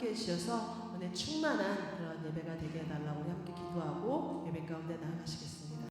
함께 해주셔서 은혜 충만한 그런 예배가 되게 해달라고 우리 함께 기도하고 예배 가운데 나아가시겠습니다.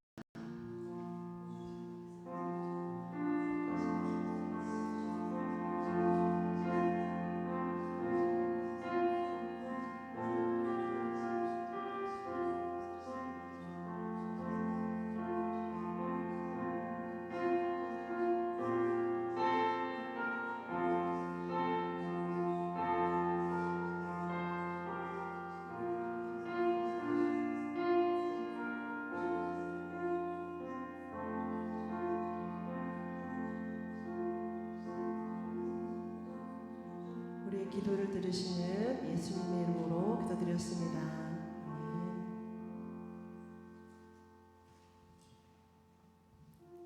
우리의 기도를 들으시는 예수님의 이름으로 기도드렸습니다.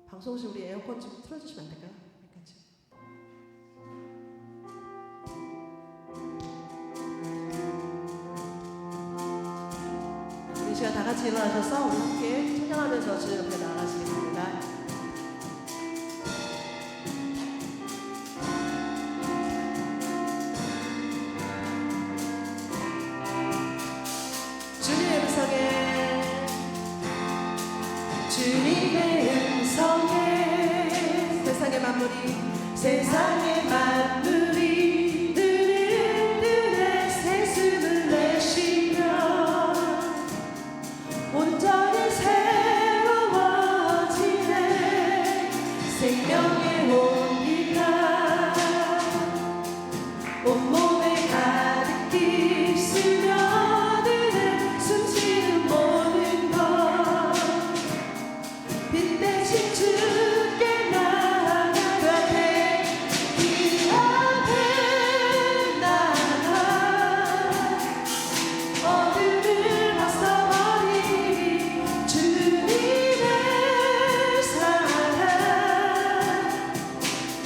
방송실 우리 에어컨 좀 틀어주시면 안 될까요? 우리 시간 다 같이 일어나셔서 우리 함께 찬양하면서 주님 앞에 나아가시겠습니다. 주님의 음성에 세상의 만물이 느릿느릿 새숨을 내쉬며 온전히 새로워지네. 생명의 온기가 온몸에 가득히 스며드네. 숨쉬는 모든 것 빛대신 주께 나아가 그 앞에 나아가 어둠을 벗어버리니 주님의 사랑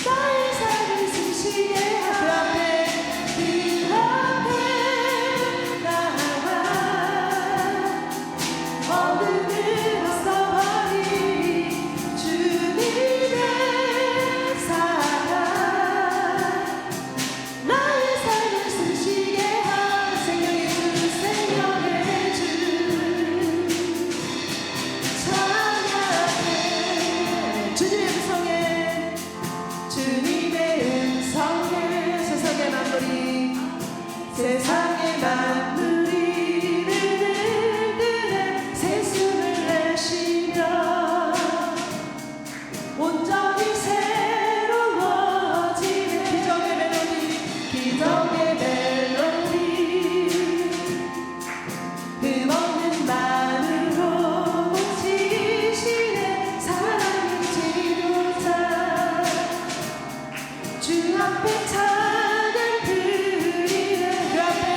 나의 삶을 숨쉬게 그 앞에 나아가 어둠을 세상의 만물이 느릿느릿 새숨을 내쉬며 온전히 새로워지는 기적의 멜로디 흠없는 말으로 고치시네. 사랑의 지도자 주 앞에 찬양 그 앞에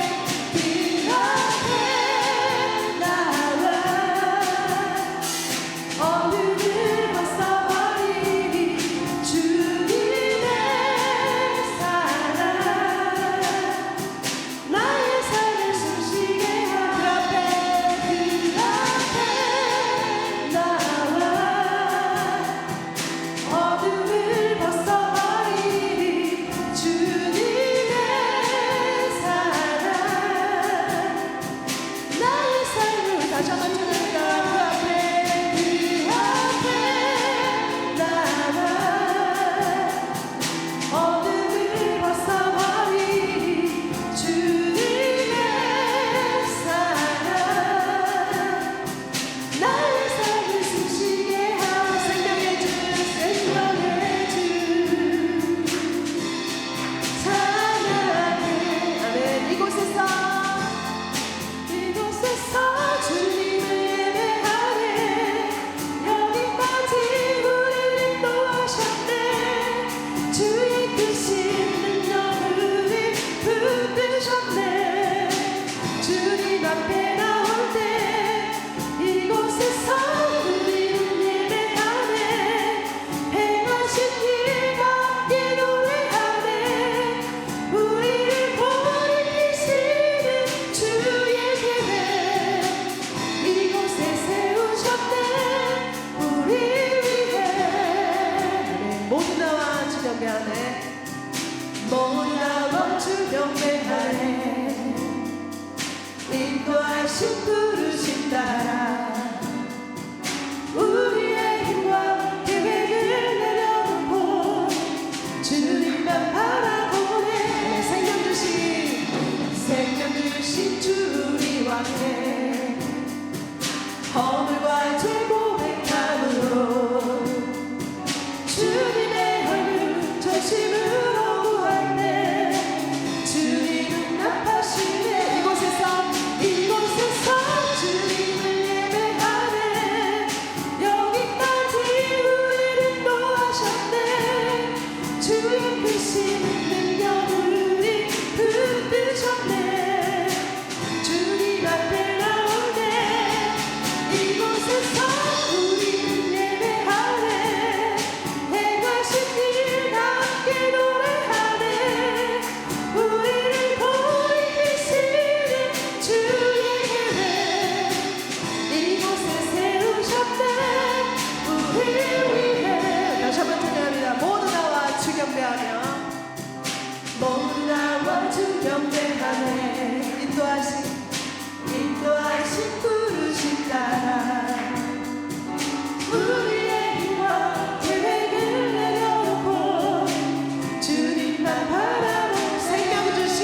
행하신 부르심 따라 우리의 힘과 계획을 내려놓고 주님만 바라보네. 생명 주신 주 우리와 함께 허물과 죄 고백함으로 주님의 얼굴 전심으로 구할 때 주님은 나타나시네. 이곳에서 주님을 예배하네. 여기까지 우리를 도와셨네. 주의 크신 능력을 붙드셨네. 주님 앞에 나오네. 이곳에서 우리는 예배하네. 행하신 일 함께 노래하네. 우리를 돌이키시는 주의 계획 이곳에 세우셨네. 우리를 위해 다시 한번 찬양합니다. 모두 나와 주 경배하며 모두 나와 주 경배하네. 인도하신 부르심 따라 우리의 힘과 계획을 내려놓고 주님만 바라보 생명 주신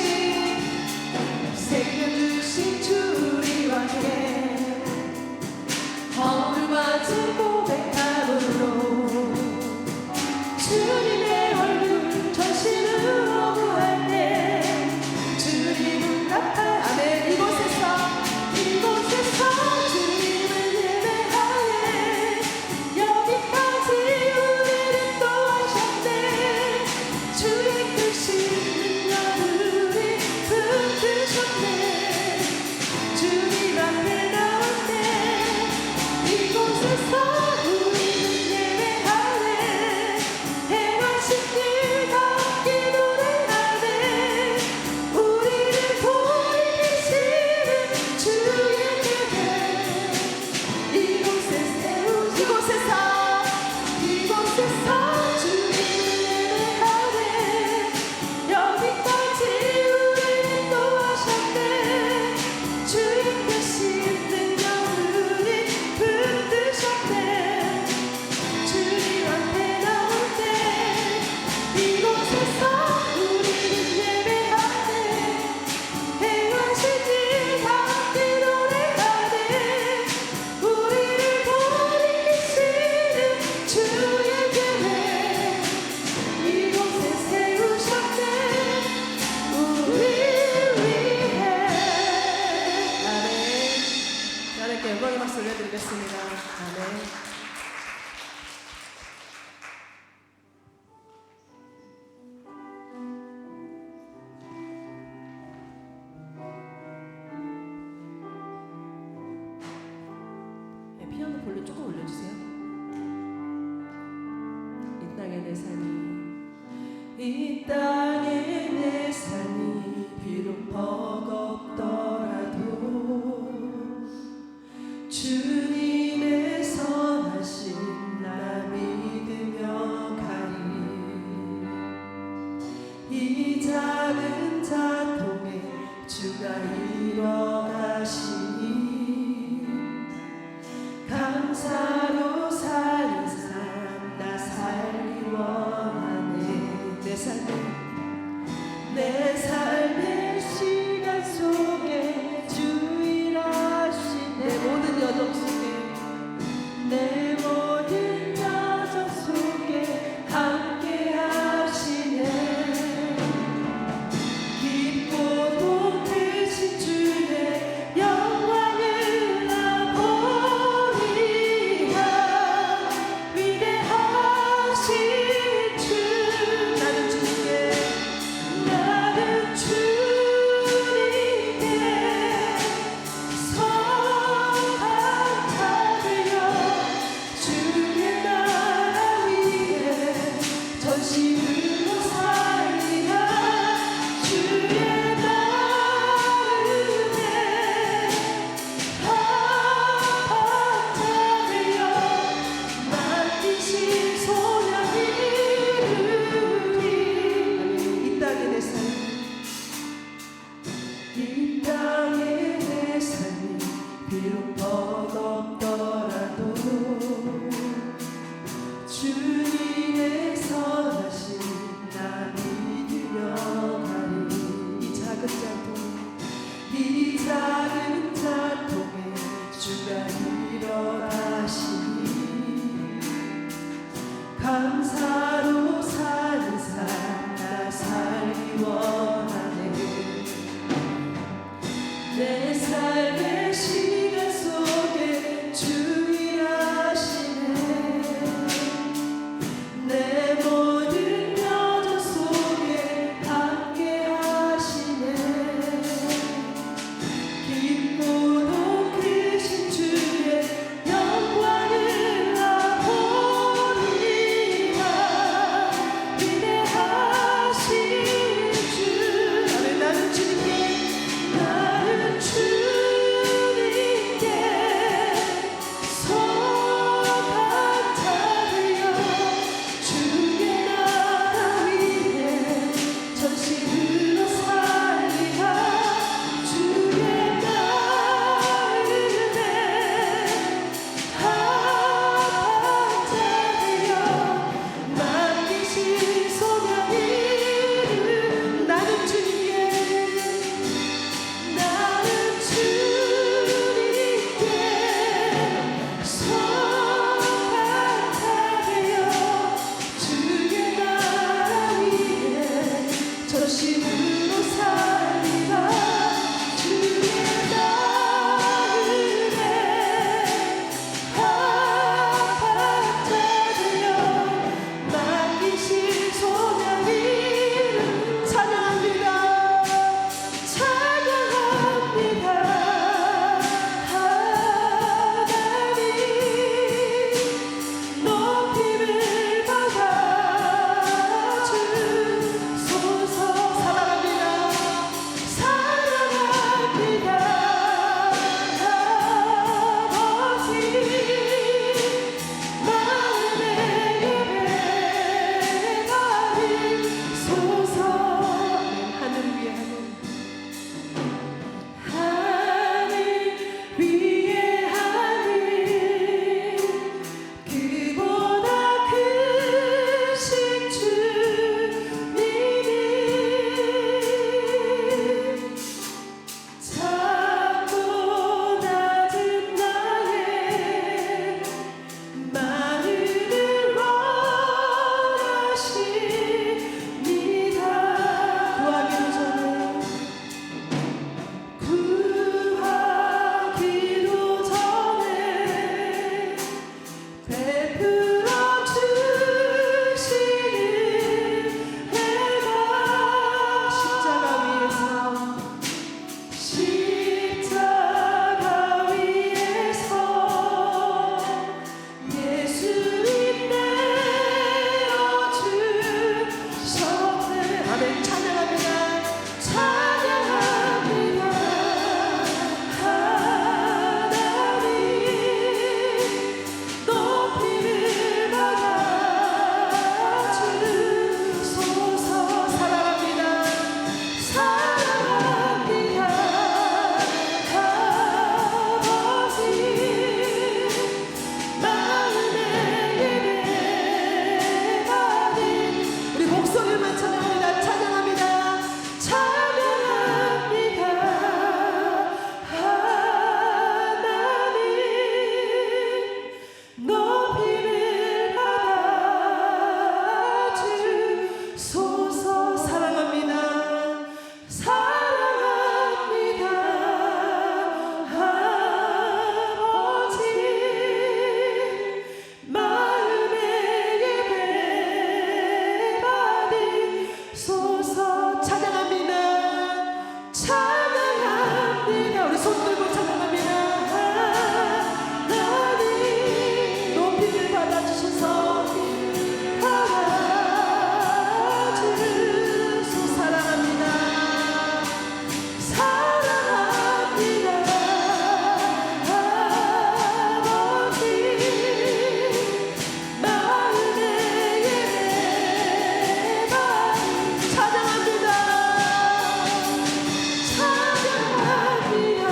주 우리와 함께 허물과 죄 고백함으로 주님의 얼굴 전심으로 구할 때 주님은 아멘. 이곳에서 주님을 예배하네. 여기까지 우리를 도와셨네. 주의 크신 능력을 붙드셨네. 주님 앞에 나왔네. 이곳에서 우리는 예배하네. 행하신 일 함께 노래하네. 우리를 돌이키시는 주의 계획 이곳에서 주님을 예배하네. 여기까지 우리를 도와셨네. 주의 크신 능력을 붙드셨네. 주님 앞에 나올 때 이곳에서 우리는 예배하네. 행하신 일 함께 노래하네. 우리를 돌이키시는 주의 계획 이곳에 세우셨네. 우리를 위해 아멘. 하나님께 영광의 박수 올려드리겠습니다. 아멘. 네, 피아노 볼륨 조금 올려주세요. 이 땅의 내 삶이 이 땅의 내 삶이 비록 버겁더라도 주님의 선하심 나 믿으며 가리. 이 작은 자통에 주가 이뤄가시니 감사로 사는 삶 나 살기 원하네. 내 삶의 시간 속에 주 일하신 내 모든 여정 속에 내 모든 여정 속에 함께 하시네. 깊고도 크신 주의 영광을 나 보리라. 위대하신 주 나는 주님께 선한 자들여 주의 나라 위에 전심으로 살리라. 주의 나를 위해 합한 자들여 맡기신 소명 이루리. 이 땅의 내 삶 이 땅의 내 삶이 비록 버겁더라도 주님의 선하신 나 믿으며 가리. 이 작은 자통에 주가 일어나시니 감사로 사는 삶 나 살기 원하네. 내 삶의 시간 속에 주 일하시네. 내 모든 여정 속에 함께 하시네. 깊고도 크신 주의 영광을 나 보리라. 위대하신 주. 나는 주님께 소감사드려 주의 나라 위에 전심으로 살리라. 주의 마음에 합작하여 맡기신 소명이 나는 주님께 소감사드려 주의 나라 위에 전심으로 살리라. 주의 마음에 합작하여 맡기신 소명이 찬양합니다. 찬양합니다. 하나님 높임을 받아 주소서. 사랑합니다. 사랑합니다. 아버지 마음에 예배드리소서. 하늘 위에 하늘 위에 하늘 그보다 크신 주님이 작고 낮은 나의 마음을 원하십니다. 구하기도 전에 베풀어 주시는 내가 십자가 위에서 예수님 내어주셨네. 아멘. 찬양합니다. 찬양합니다. 하나님 높임을 받아 주소서. 사랑합니다. 사랑합니다. 아버지 마음에 예배받은 우리 목소리만 찬양합니다. 찬양합니다. 찬양합니다. 하나님 높임을 받아 주소서. 사랑합니다. 사랑합니다. 아버지 마음에 예배받으소서. 찬양합니다. 찬양합니다. 우리 손 들고 찬양합니다. 하나님 높임을 받아주셔서 받아주소서. 사랑합니다. 사랑합니다. 아버지 마음에 예배받 찬양합니다. 찬양합니다.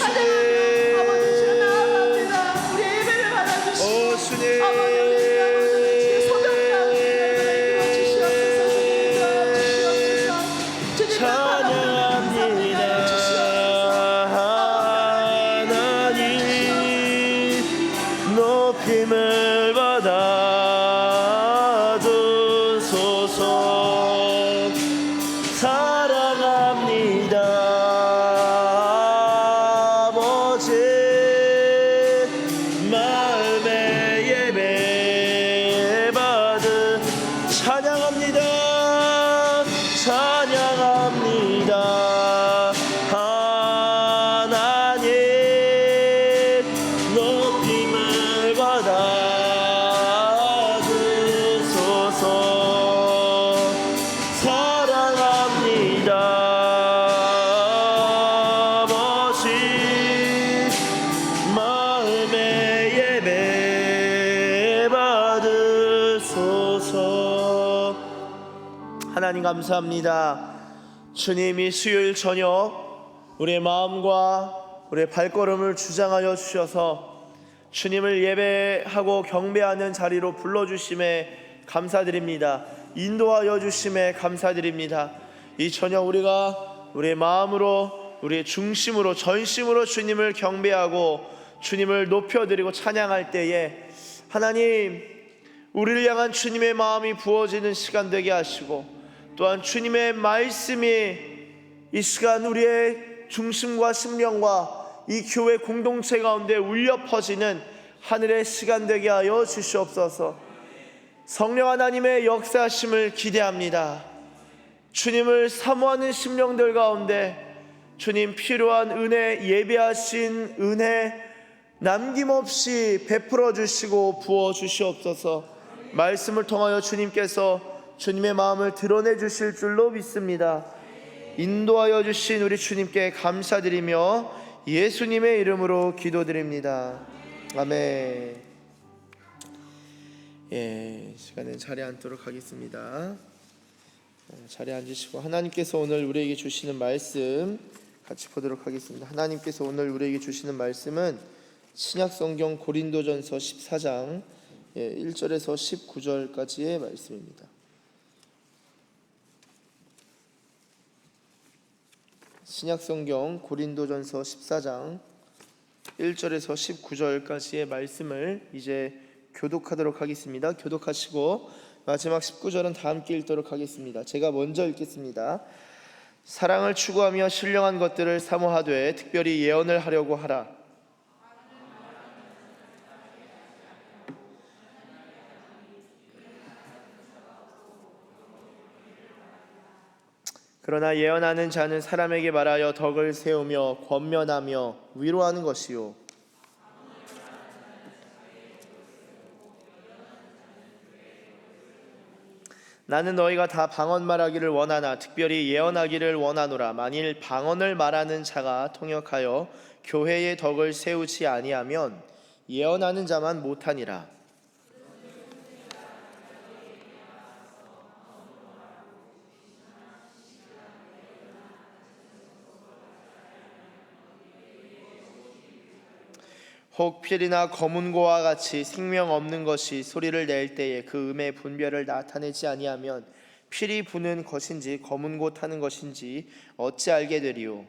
찬양합니다. 아버지 주여 나아갑니다. 우리 예배를 받아주시고 주님 아버지 우리 아버지 주의 소명을 이끌어 주시옵소서. 주님 주님 찬양합니다. 하나님 높임을 받아 주소서. 사랑합니다. 아버지 마음의 예배 받은 찬양합니다. 찬양합니다. 하나님 높임을 받아 주소서. 사랑합니다. 아버지 마음의 예배 받으소서. 하나님 감사합니다. 주님이 수요일 저녁 우리의 마음과 우리의 발걸음을 주장하여 주셔서 주님을 예배하고 경배하는 자리로 불러주심에 감사드립니다. 인도하여 주심에 감사드립니다. 이 저녁 우리가 우리의 마음으로 우리의 중심으로 전심으로 주님을 경배하고 주님을 높여드리고 찬양할 때에 하나님 우리를 향한 주님의 마음이 부어지는 시간 되게 하시고 또한 주님의 말씀이 이 시간 우리의 중심과 심령과 이 교회 공동체 가운데 울려 퍼지는 하늘의 시간 되게 하여 주시옵소서. 성령 하나님의 역사하심을 기대합니다. 주님을 사모하는 심령들 가운데 주님 필요한 은혜, 예배하신 은혜 남김없이 베풀어 주시고 부어 주시옵소서. 말씀을 통하여 주님께서 주님의 마음을 드러내 주실 줄로 믿습니다. 인도하여 주신 우리 주님께 감사드리며 예수님의 이름으로 기도드립니다. 아멘. 시간은 자리에 앉도록 하겠습니다. 자리에 앉으시고 하나님께서 오늘 우리에게 주시는 말씀 같이 보도록 하겠습니다. 하나님께서 오늘 우리에게 주시는 말씀은 신약성경 고린도전서 14장 1절에서 19절까지의 말씀입니다. 신약성경 고린도전서 14장 1절에서 19절까지의 말씀을 이제 교독하도록 하겠습니다. 교독하시고 마지막 19절은 다 함께 읽도록 하겠습니다. 제가 먼저 읽겠습니다. 사랑을 추구하며 신령한 것들을 사모하되 특별히 예언을 하려고 하라. 그러나 예언하는 자는 사람에게 말하여 덕을 세우며 권면하며 위로하는 것이요 나는 너희가 다 방언 말하기를 원하나 특별히 예언하기를 원하노라. 만일 방언을 말하는 자가 통역하여 교회의 덕을 세우지 아니하면 예언하는 자만 못하니라. 혹 필이나 검은고와 같이 생명 없는 것이 소리를 낼 때에 그 음의 분별을 나타내지 아니하면 필이 부는 것인지 검은고 타는 것인지 어찌 알게 되리요.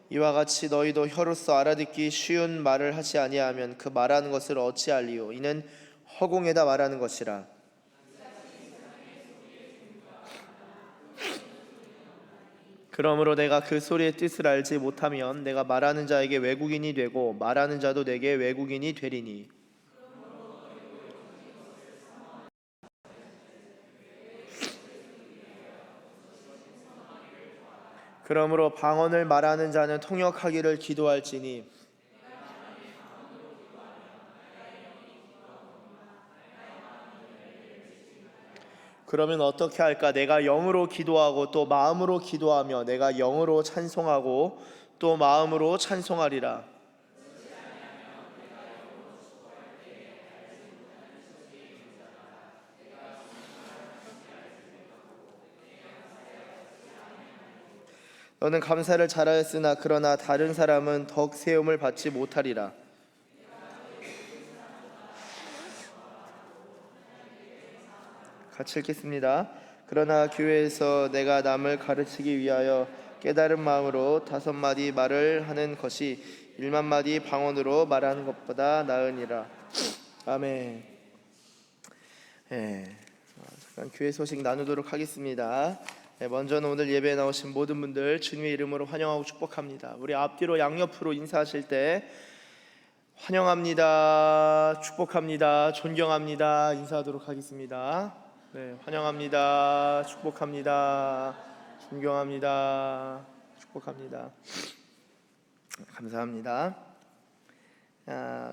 이와 같이 너희도 혀로서 알아듣기 쉬운 말을 하지 아니하면 그 말하는 것을 어찌 알리요. 이는 허공에다 말하는 것이라. 그러므로 내가 그 소리의 뜻을 알지 못하면 내가 말하는 자에게 외국인이 되고 말하는 자도 내게 외국인이 되리니. 그러므로 방언을 말하는 자는 통역하기를 기도할지니 그러면 어떻게 할까? 내가 영으로 기도하고 또 마음으로 기도하며 내가 영으로 찬송하고 또 마음으로 찬송하리라. 너는 감사를 잘하였으나 그러나 다른 사람은 덕 세움을 받지 못하리라. 같이 읽겠습니다. 그러나 교회에서 내가 남을 가르치기 위하여 깨달은 마음으로 5마디 말을 하는 것이 1만마디 방언으로 말하는 것보다 나으니라. 아멘. 잠깐 교회 소식 나누도록 하겠습니다. 먼저는 오늘 예배에 나오신 모든 분들 주님의 이름으로 환영하고 축복합니다. 우리 앞뒤로 양옆으로 인사하실 때 환영합니다, 축복합니다, 존경합니다 인사하도록 하겠습니다. 환영합니다, 축복합니다, 존경합니다, 축복합니다. 감사합니다.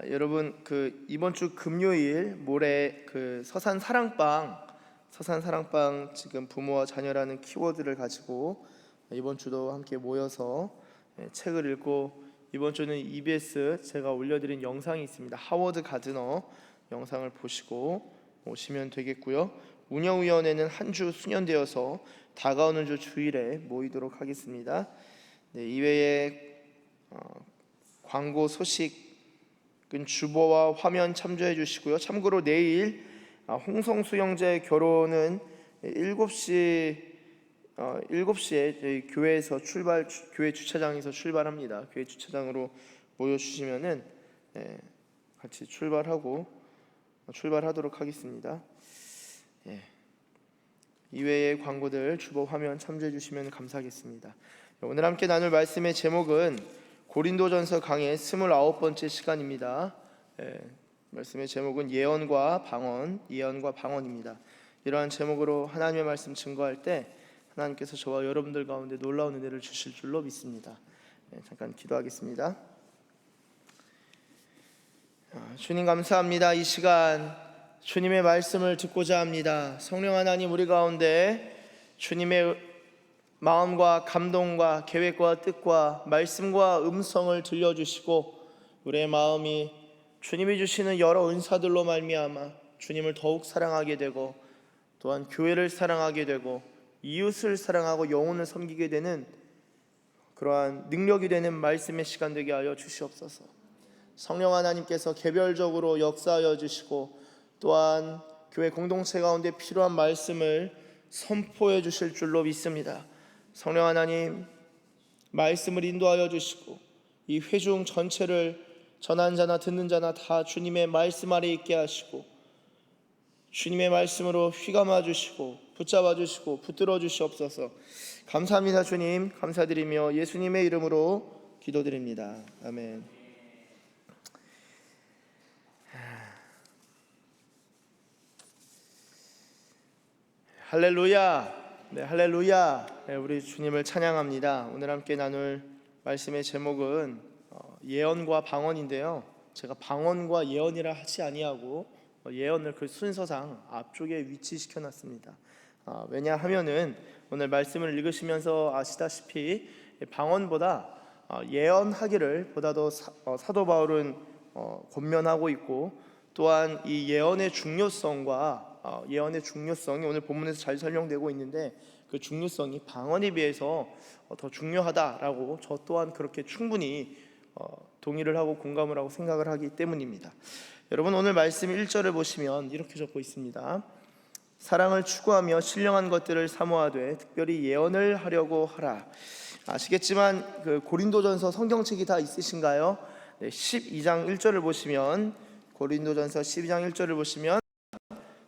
여러분 이번 주 금요일 모레 서산 사랑방 지금 부모와 자녀라는 키워드를 가지고 이번 주도 함께 모여서 책을 읽고, 이번 주는 EBS 제가 올려드린 영상이 있습니다. 하워드 가드너 영상을 보시고 오시면 되겠고요. 운영위원회는 한 주 수년되어서 다가오는 주 주일에 모이도록 하겠습니다. 이외에 광고 소식은 주보와 화면 참조해 주시고요. 참고로 내일 홍성수 형제 결혼은 7시에 저희 교회에서 교회 주차장에서 출발합니다. 교회 주차장으로 모여주시면은 같이 출발하도록 하겠습니다. 이외의 광고들 주보 화면 참조해 주시면 감사하겠습니다. 오늘 함께 나눌 말씀의 제목은 고린도전서 강의 29번째 시간입니다. 말씀의 제목은 예언과 방언입니다. 이러한 제목으로 하나님의 말씀 증거할 때 하나님께서 저와 여러분들 가운데 놀라운 은혜를 주실 줄로 믿습니다. 잠깐 기도하겠습니다. 주님 감사합니다. 이 시간 주님의 말씀을 듣고자 합니다. 성령 하나님, 우리 가운데 주님의 마음과 감동과 계획과 뜻과 말씀과 음성을 들려주시고, 우리의 마음이 주님이 주시는 여러 은사들로 말미암아 주님을 더욱 사랑하게 되고, 또한 교회를 사랑하게 되고 이웃을 사랑하고 영혼을 섬기게 되는 그러한 능력이 되는 말씀의 시간 되게 하여 주시옵소서. 성령 하나님께서 개별적으로 역사하여 주시고, 또한 교회 공동체 가운데 필요한 말씀을 선포해 주실 줄로 믿습니다. 성령 하나님, 말씀을 인도하여 주시고 이 회중 전체를 전하는 자나 듣는 자나 다 주님의 말씀 아래 있게 하시고, 주님의 말씀으로 휘감아 주시고 붙잡아 주시고 붙들어 주시옵소서. 감사합니다. 주님 감사드리며 예수님의 이름으로 기도드립니다. 아멘. 할렐루야. 할렐루야. 우리 주님을 찬양합니다. 오늘 함께 나눌 말씀의 제목은 예언과 방언인데요, 제가 방언과 예언이라 하지 아니하고 예언을 그 순서상 앞쪽에 위치시켜 놨습니다. 왜냐하면은 오늘 말씀을 읽으시면서 아시다시피 방언보다 예언하기를 보다도 사도 바울은 권면하고 있고, 또한 이 예언의 중요성이 오늘 본문에서 잘 설명되고 있는데, 그 중요성이 방언에 비해서 더 중요하다라고 저 또한 그렇게 충분히 동의를 하고 공감을 하고 생각을 하기 때문입니다. 여러분, 오늘 말씀 1절을 보시면 이렇게 적고 있습니다. 사랑을 추구하며 신령한 것들을 사모하되 특별히 예언을 하려고 하라. 아시겠지만 그 고린도전서 성경책이 다 있으신가요? 12장 1절을 보시면, 고린도전서 12장 1절을 보시면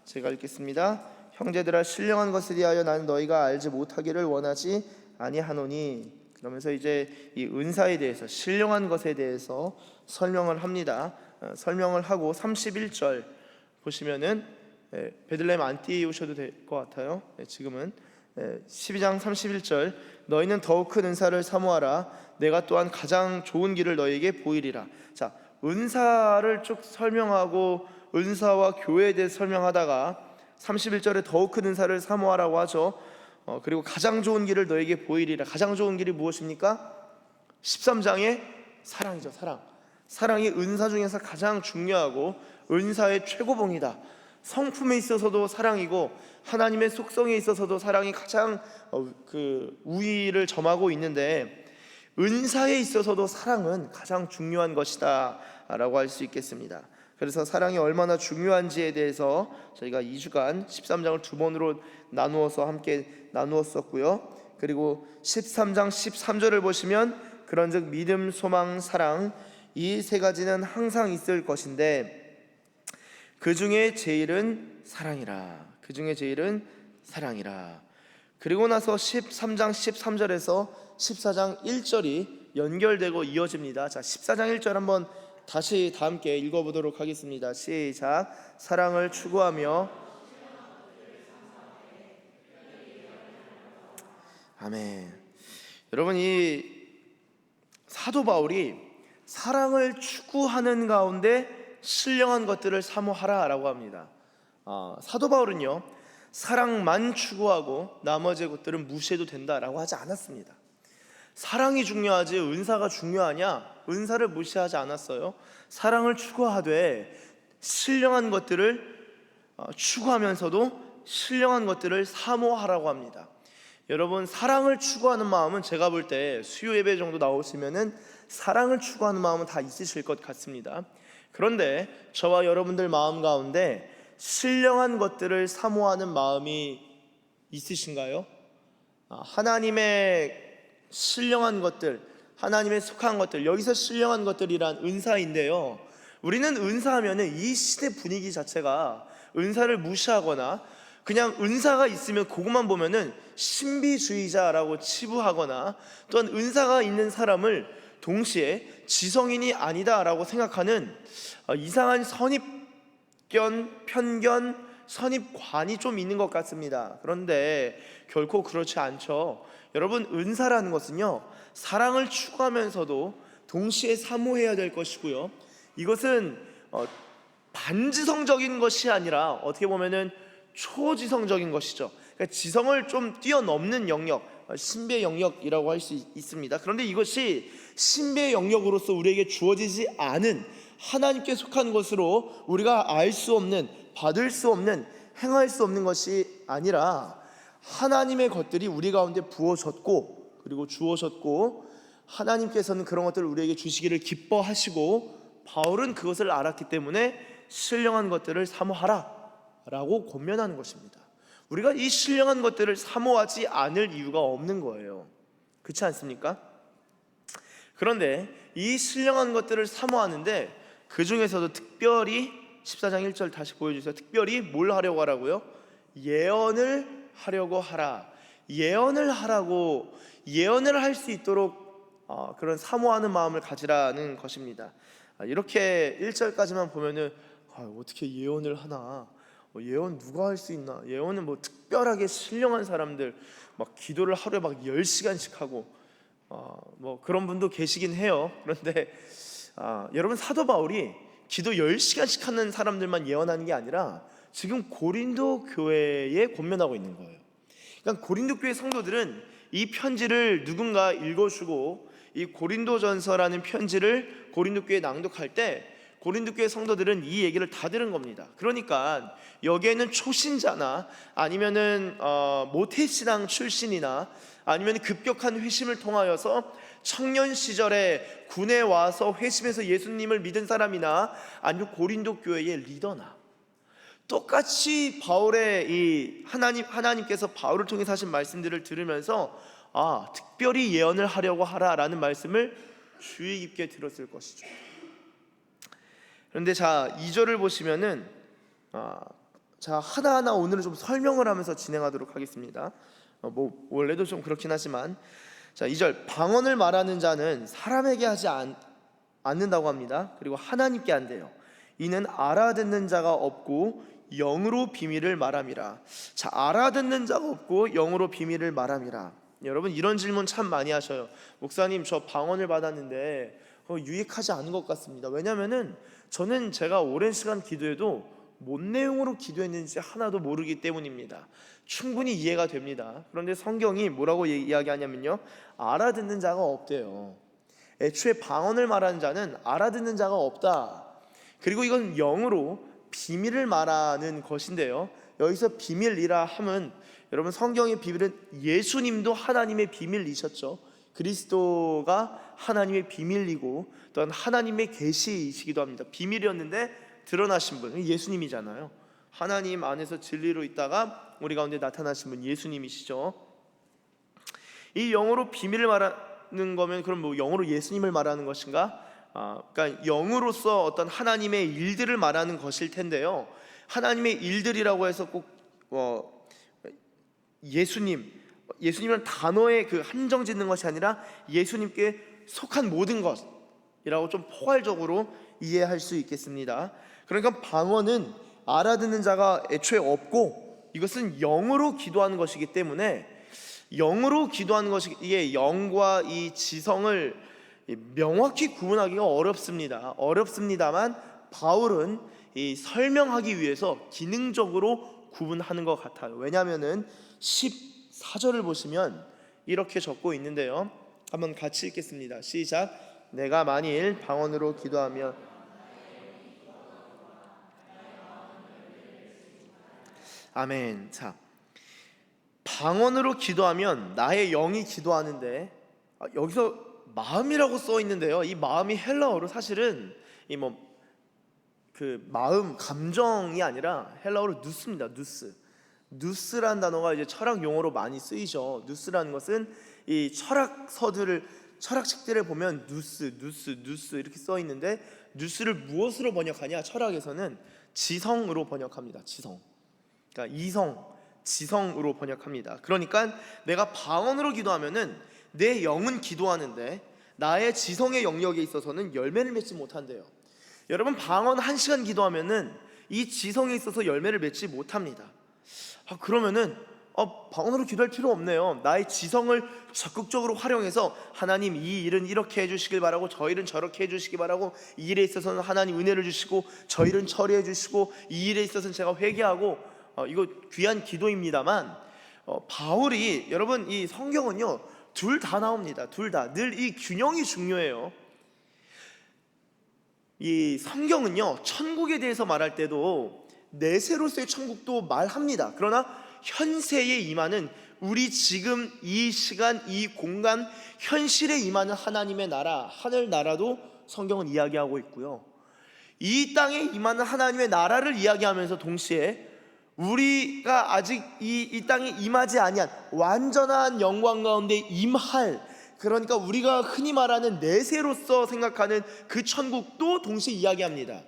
제가 읽겠습니다. 형제들아, 신령한 것에 대하여 나는 너희가 알지 못하기를 원하지 아니하노니. 그러면서 이제 이 은사에 대해서, 신령한 것에 대해서 설명을 합니다. 설명을 하고 31절 보시면은 베들레헴 안 띄우셔도 될 것 같아요. 지금은 12장 31절, 너희는 더욱 큰 은사를 사모하라. 내가 또한 가장 좋은 길을 너희에게 보이리라. 자, 은사를 쭉 설명하고 은사와 교회에 대해 설명하다가 31절에 더욱 큰 은사를 사모하라고 하죠. 그리고 가장 좋은 길을 너에게 보이리라. 가장 좋은 길이 무엇입니까? 13장의 사랑이죠. 사랑이 은사 중에서 가장 중요하고 은사의 최고봉이다. 성품에 있어서도 사랑이고 하나님의 속성에 있어서도 사랑이 가장 우위를 점하고 있는데, 은사에 있어서도 사랑은 가장 중요한 것이다 라고 할 수 있겠습니다. 그래서 사랑이 얼마나 중요한지에 대해서 저희가 2주간 13장을 두 번으로 나누어서 함께 나누었었고요. 그리고 13장 13절을 보시면 그런즉 믿음, 소망, 사랑, 이 세 가지는 항상 있을 것인데 그 중에 제일은 사랑이라. 그 중에 제일은 사랑이라. 그리고 나서 13장 13절에서 14장 1절이 연결되고 이어집니다. 자, 14장 1절 한번 다시 다 함께 읽어보도록 하겠습니다. 시작. 사랑을 추구하며. 아멘. 여러분, 이 사도 바울이 사랑을 추구하는 가운데 신령한 것들을 사모하라라고 합니다. 사도 바울은요, 사랑만 추구하고 나머지 것들은 무시해도 된다라고 하지 않았습니다. 사랑이 중요하지 은사가 중요하냐? 은사를 무시하지 않았어요. 사랑을 추구하되 신령한 것들을 추구하면서도 신령한 것들을 사모하라고 합니다. 여러분, 사랑을 추구하는 마음은 제가 볼 때 수요 예배 정도 나오시면은 사랑을 추구하는 마음은 다 있으실 것 같습니다. 그런데 저와 여러분들 마음 가운데 신령한 것들을 사모하는 마음이 있으신가요? 하나님의 신령한 것들, 하나님의 속한 것들, 여기서 신령한 것들이란 은사인데요, 우리는 은사하면 이 시대 분위기 자체가 은사를 무시하거나 그냥 은사가 있으면 그것만 보면은 신비주의자라고 치부하거나, 또한 은사가 있는 사람을 동시에 지성인이 아니다라고 생각하는 이상한 선입견, 편견, 선입관이 좀 있는 것 같습니다. 그런데 결코 그렇지 않죠. 여러분, 은사라는 것은요, 사랑을 추구하면서도 동시에 사모해야 될 것이고요, 이것은 반지성적인 것이 아니라 어떻게 보면은 초지성적인 것이죠. 그러니까 지성을 좀 뛰어넘는 영역, 신비의 영역이라고 할 수 있습니다. 그런데 이것이 신비의 영역으로서 우리에게 주어지지 않은 하나님께 속한 것으로 우리가 알 수 없는, 받을 수 없는, 행할 수 없는 것이 아니라 하나님의 것들이 우리 가운데 부어졌고 그리고 주어졌고, 하나님께서는 그런 것들을 우리에게 주시기를 기뻐하시고 바울은 그것을 알았기 때문에 신령한 것들을 사모하라 라고 권면하는 것입니다. 우리가 이 신령한 것들을 사모하지 않을 이유가 없는 거예요. 그렇지 않습니까? 그런데 이 신령한 것들을 사모하는데 그 중에서도 특별히 14장 1절 다시 보여주세요. 특별히 뭘 하려고 하라고요? 예언을 하려고 하라. 예언을 하라고, 예언을 할 수 있도록 그런 사모하는 마음을 가지라는 것입니다. 이렇게 1절까지만 보면은 어떻게 예언을 하나, 예언 누가 할 수 있나, 예언은 뭐 특별하게 신령한 사람들, 막 기도를 하루에 막 10시간씩 하고 뭐 그런 분도 계시긴 해요. 그런데 여러분, 사도 바울이 기도 10시간씩 하는 사람들만 예언하는 게 아니라 지금 고린도 교회에 권면하고 있는 거예요. 그러니까 고린도 교회 성도들은 이 편지를 누군가 읽어주고, 이 고린도전서라는 편지를 고린도 교회에 낭독할 때 고린도 교회 성도들은 이 얘기를 다 들은 겁니다. 그러니까 여기에는 초신자나 아니면은 모태신앙 출신이나 아니면 급격한 회심을 통하여서 청년 시절에 군에 와서 회심해서 예수님을 믿은 사람이나 아니면 고린도 교회의 리더나 똑같이 바울의 이 하나님께서 바울을 통해서 하신 말씀들을 들으면서 특별히 예언을 하려고 하라라는 말씀을 주의 깊게 들었을 것이죠. 그런데 자, 2절을 보시면은 하나하나 오늘은 좀 설명을 하면서 진행하도록 하겠습니다. 뭐 원래도 좀 그렇긴 하지만, 자, 2절, 방언을 말하는 자는 사람에게 하지 않는다고 합니다. 그리고 하나님께 한대요. 이는 알아듣는 자가 없고 영으로 비밀을 말함이라. 자, 알아듣는 자가 없고 영으로 비밀을 말함이라. 여러분, 이런 질문 참 많이 하셔요. 목사님, 저 방언을 받았는데 유익하지 않은 것 같습니다. 왜냐하면은 저는 제가 오랜 시간 기도해도 뭔 내용으로 기도했는지 하나도 모르기 때문입니다. 충분히 이해가 됩니다. 그런데 성경이 뭐라고 이야기하냐면요, 알아듣는 자가 없대요. 애초에 방언을 말하는 자는 알아듣는 자가 없다. 그리고 이건 영으로 비밀을 말하는 것인데요. 여기서 비밀이라 함은 여러분 성경의 비밀은 예수님도 하나님의 비밀이셨죠. 그리스도가 하나님의 비밀이고 또한 하나님의 계시이시기도 합니다. 비밀이었는데 드러나신 분은 예수님이잖아요. 하나님 안에서 진리로 있다가 우리 가운데 나타나신 분 예수님이시죠. 이 영으로 비밀을 말하는 거면 그럼 뭐 영으로 예수님을 말하는 것인가? 그러니까 영으로서 어떤 하나님의 일들을 말하는 것일 텐데요. 하나님의 일들이라고 해서 꼭 예수님이라는 단어에 그 한정 짓는 것이 아니라 예수님께 속한 모든 것이라고 좀 포괄적으로 이해할 수 있겠습니다. 그러니까 방언은 알아듣는 자가 애초에 없고 이것은 영으로 기도하는 것이기 때문에 영으로 기도하는 것이 이게 영과 이 지성을 명확히 구분하기가 어렵습니다만 바울은 이 설명하기 위해서 기능적으로 구분하는 것 같아요. 왜냐하면은 14절을 보시면 이렇게 적고 있는데요. 한번 같이 읽겠습니다. 시작. 내가 만일 방언으로 기도하면 아멘. 자, 방언으로 기도하면 나의 영이 기도하는데 여기서 마음이라고 써 있는데요. 이 마음이 헬라어로 사실은 이 그 마음, 감정이 아니라 헬라어로 누스입니다. 누스라는 단어가 이제 철학 용어로 많이 쓰이죠. 누스라는 것은 이 철학책들을 보면 누스 이렇게 써 있는데 누스를 무엇으로 번역하냐? 철학에서는 지성으로 번역합니다. 지성. 그러니까 지성으로 번역합니다. 그러니까 내가 방언으로 기도하면은 내 영은 기도하는데 나의 지성의 영역에 있어서는 열매를 맺지 못한대요. 여러분 방언 1시간 기도하면은 이 지성에 있어서 열매를 맺지 못합니다. 그러면은 방언으로 기도할 필요 없네요. 나의 지성을 적극적으로 활용해서 하나님 이 일은 이렇게 해주시길 바라고 저 일은 저렇게 해주시기 바라고 이 일에 있어서는 하나님 은혜를 주시고 저 일은 처리해 주시고 이 일에 있어서는 제가 회개하고 이거 귀한 기도입니다만 바울이 여러분 이 성경은요 둘 다 나옵니다. 둘 다 늘 이 균형이 중요해요. 이 성경은요 천국에 대해서 말할 때도 내세로서의 천국도 말합니다. 그러나 현세에 임하는 우리 지금 이 시간 이 공간 현실에 임하는 하나님의 나라 하늘나라도 성경은 이야기하고 있고요. 이 땅에 임하는 하나님의 나라를 이야기하면서 동시에 우리가 아직 이 땅에 임하지 아니한 완전한 영광 가운데 임할, 그러니까 우리가 흔히 말하는 내세로서 생각하는 그 천국도 동시에 이야기합니다.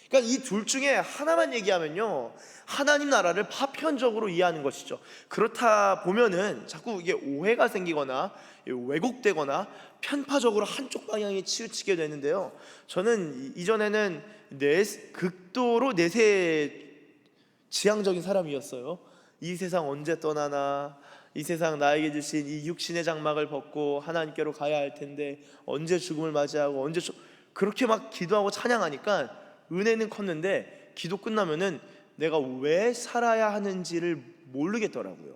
그러니까 이 둘 중에 하나만 얘기하면요 하나님 나라를 파편적으로 이해하는 것이죠. 그렇다 보면은 자꾸 이게 오해가 생기거나 왜곡되거나 편파적으로 한쪽 방향에 치우치게 되는데요. 저는 이전에는 극도로 내세 지향적인 사람이었어요. 이 세상 언제 떠나나, 이 세상 나에게 주신 이 육신의 장막을 벗고 하나님께로 가야 할 텐데 언제 죽음을 맞이하고 그렇게 막 기도하고 찬양하니까 은혜는 컸는데 기도 끝나면은 내가 왜 살아야 하는지를 모르겠더라고요.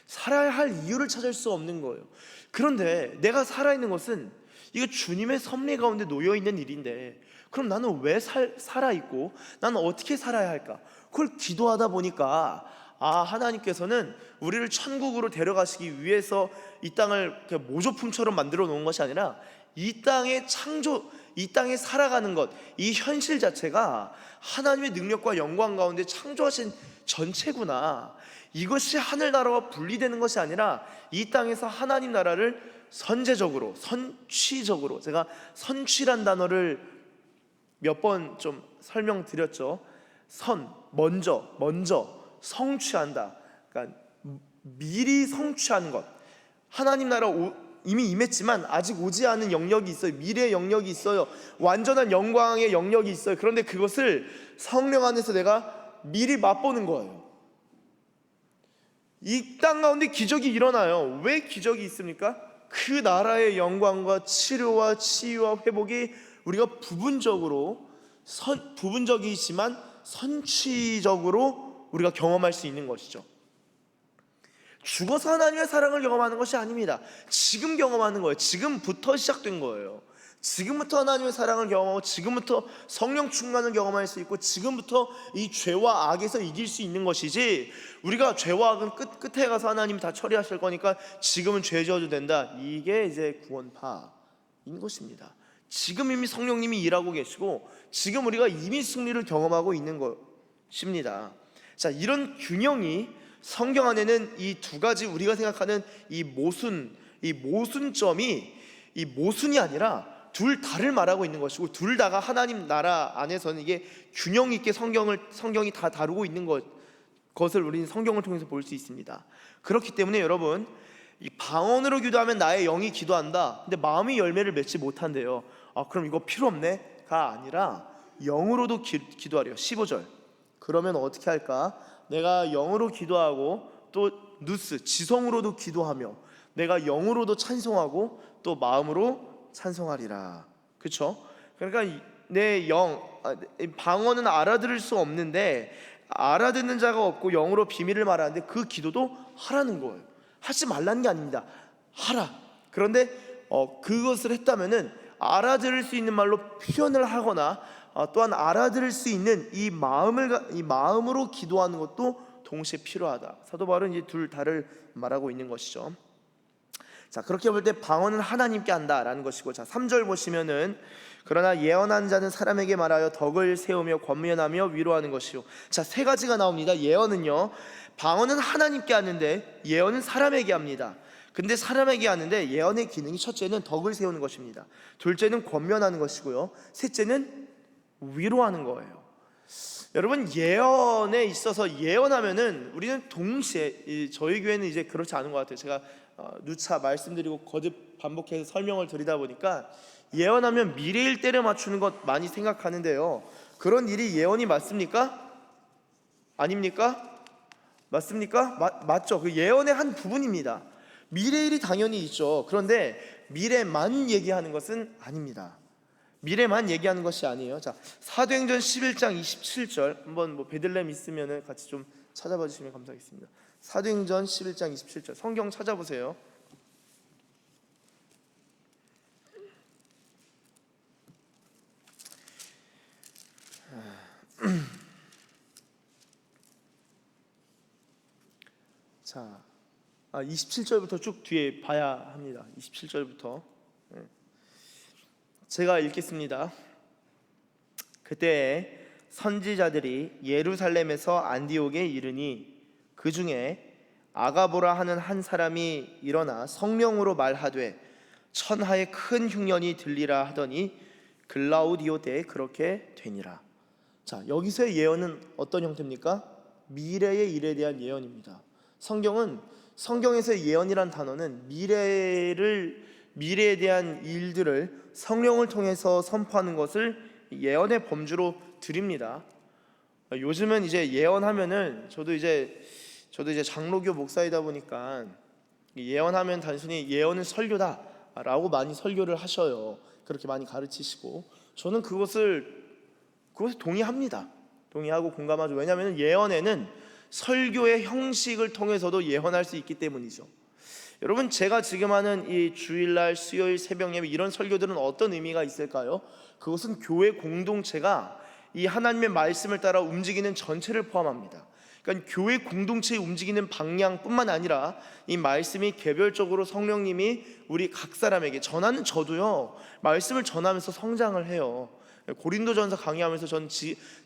살아야 할 이유를 찾을 수 없는 거예요. 그런데 내가 살아있는 것은 이거 주님의 섭리 가운데 놓여있는 일인데 그럼 나는 왜 살아있고 나는 어떻게 살아야 할까? 그걸 기도하다 보니까 하나님께서는 우리를 천국으로 데려가시기 위해서 이 땅을 모조품처럼 만들어 놓은 것이 아니라 이 땅의 창조, 이 땅에 살아가는 것, 이 현실 자체가 하나님의 능력과 영광 가운데 창조하신 전체구나. 이것이 하늘나라와 분리되는 것이 아니라 이 땅에서 하나님 나라를 선제적으로, 선취적으로, 제가 선취란 단어를 몇 번 좀 설명드렸죠. 먼저 성취한다. 그러니까 미리 성취하는 것. 하나님 나라 이미 임했지만 아직 오지 않은 영역이 있어요. 미래의 영역이 있어요. 완전한 영광의 영역이 있어요. 그런데 그것을 성령 안에서 내가 미리 맛보는 거예요. 이 땅 가운데 기적이 일어나요. 왜 기적이 있습니까? 그 나라의 영광과 치료와 치유와 회복이 우리가 부분적이지만 선취적으로 우리가 경험할 수 있는 것이죠. 죽어서 하나님의 사랑을 경험하는 것이 아닙니다. 지금 경험하는 거예요. 지금부터 시작된 거예요. 지금부터 하나님의 사랑을 경험하고 지금부터 성령 충만을 경험할 수 있고 지금부터 이 죄와 악에서 이길 수 있는 것이지, 우리가 죄와 악은 끝에 가서 하나님이 다 처리하실 거니까 지금은 죄 지어도 된다, 이게 이제 구원파인 것입니다. 지금 이미 성령님이 일하고 계시고 지금 우리가 이미 승리를 경험하고 있는 것입니다. 자, 이런 균형이 성경 안에는 이 두 가지 우리가 생각하는 이 모순점이 이 모순이 아니라 둘 다를 말하고 있는 것이고, 둘 다가 하나님 나라 안에서는 이게 균형 있게 성경이 다 다루고 있는 것을 우리는 성경을 통해서 볼 수 있습니다. 그렇기 때문에 여러분, 이 방언으로 기도하면 나의 영이 기도한다, 근데 마음이 열매를 맺지 못한대요. 그럼 이거 필요 없네가 아니라 영으로도 기도하래요. 15절. 그러면 어떻게 할까? 내가 영으로 기도하고 또 누스 지성으로도 기도하며 내가 영으로도 찬송하고 또 마음으로 찬송하리라. 그렇죠? 그러니까 내 방언은 알아들을 수 없는데, 알아듣는 자가 없고 영으로 비밀을 말하는데 그 기도도 하라는 거예요. 하지 말라는 게 아닙니다. 하라. 그런데 그것을 했다면은 알아들을 수 있는 말로 표현을 하거나 또한 알아들을 수 있는 이 마음으로 기도하는 것도 동시에 필요하다. 사도 바울은 이제 둘 다를 말하고 있는 것이죠. 자, 그렇게 볼 때 방언은 하나님께 한다라는 것이고, 자 3절 보시면은 그러나 예언한 자는 사람에게 말하여 덕을 세우며 권면하며 위로하는 것이요. 자, 세 가지가 나옵니다. 예언은요, 방언은 하나님께 하는데 예언은 사람에게 합니다. 근데 사람에게 하는데 예언의 기능이 첫째는 덕을 세우는 것입니다. 둘째는 권면하는 것이고요. 셋째는 위로하는 거예요. 여러분, 예언에 있어서 예언하면은 우리는 동시에, 저희 교회는 이제 그렇지 않은 것 같아요. 제가 누차 말씀드리고 거듭 반복해서 설명을 드리다 보니까 예언하면 미래일 때를 맞추는 것 많이 생각하는데요, 그런 일이 예언이 맞습니까? 아닙니까? 맞습니까? 맞죠. 그 예언의 한 부분입니다. 미래일이 당연히 있죠. 그런데 미래만 얘기하는 것은 아닙니다. 미래만 얘기하는 것이 아니에요. 자, 사도행전 11장 27절 한번 베들레헴 있으면 같이 좀 찾아봐 주시면 감사하겠습니다. 사도행전 11장 27절 성경 찾아보세요. 자, 27절부터 쭉 뒤에 봐야 합니다. 27절부터 제가 읽겠습니다. 그때 선지자들이 예루살렘에서 안디옥에 이르니 그 중에 아가보라 하는 한 사람이 일어나 성령으로 말하되 천하에 큰 흉년이 들리라 하더니 글라우디오 때에 그렇게 되니라. 자, 여기서의 예언은 어떤 형태입니까? 미래의 일에 대한 예언입니다. 성경에서의 예언이란 단어는 미래에 대한 일들을 성령을 통해서 선포하는 것을 예언의 범주로 드립니다. 요즘은 이제 예언하면은 저도 이제 장로교 목사이다 보니까 예언하면 단순히 예언은 설교다라고 많이 설교를 하셔요. 그렇게 많이 가르치시고, 저는 그것을 동의합니다. 동의하고 공감하죠. 왜냐하면 예언에는 설교의 형식을 통해서도 예언할 수 있기 때문이죠. 여러분, 제가 지금 하는 이 주일날 수요일 새벽 예배 이런 설교들은 어떤 의미가 있을까요? 그것은 교회 공동체가 이 하나님의 말씀을 따라 움직이는 전체를 포함합니다. 그러니까 교회 공동체의 움직이는 방향뿐만 아니라 이 말씀이 개별적으로 성령님이 우리 각 사람에게 전하는, 저도요 말씀을 전하면서 성장을 해요. 고린도전서 강의하면서 전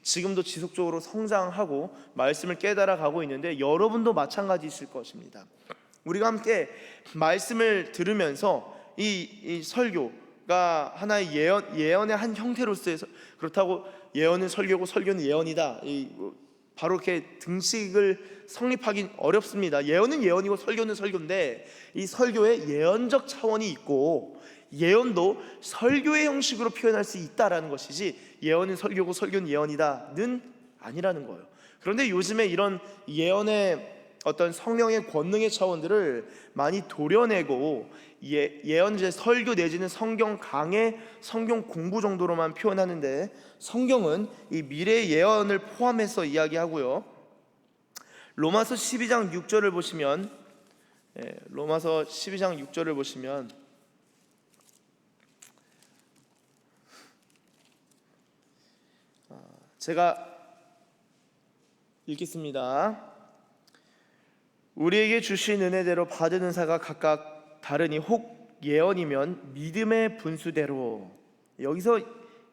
지금도 지속적으로 성장하고 말씀을 깨달아가고 있는데 여러분도 마찬가지이실 것입니다. 우리가 함께 말씀을 들으면서 이 설교가 하나의 예언의 한 형태로서의, 그렇다고 예언은 설교고 설교는 예언이다, 바로 이렇게 등식을 성립하기 어렵습니다. 예언은 예언이고 설교는 설교인데 이 설교에 예언적 차원이 있고 예언도 설교의 형식으로 표현할 수 있다라는 것이지, 예언은 설교고 설교는 예언이다는 아니라는 거예요. 그런데 요즘에 이런 예언의 어떤 성령의 권능의 차원들을 많이 도려내고 예언, 이제 설교 내지는 성경 강의, 성경 공부 정도로만 표현하는데, 성경은 이 미래의 예언을 포함해서 이야기하고요. 로마서 12장 6절을 보시면, 로마서 12장 6절을 보시면 제가 읽겠습니다. 우리에게 주신 은혜대로 받은 은사가 각각 다르니 혹 예언이면 믿음의 분수대로. 여기서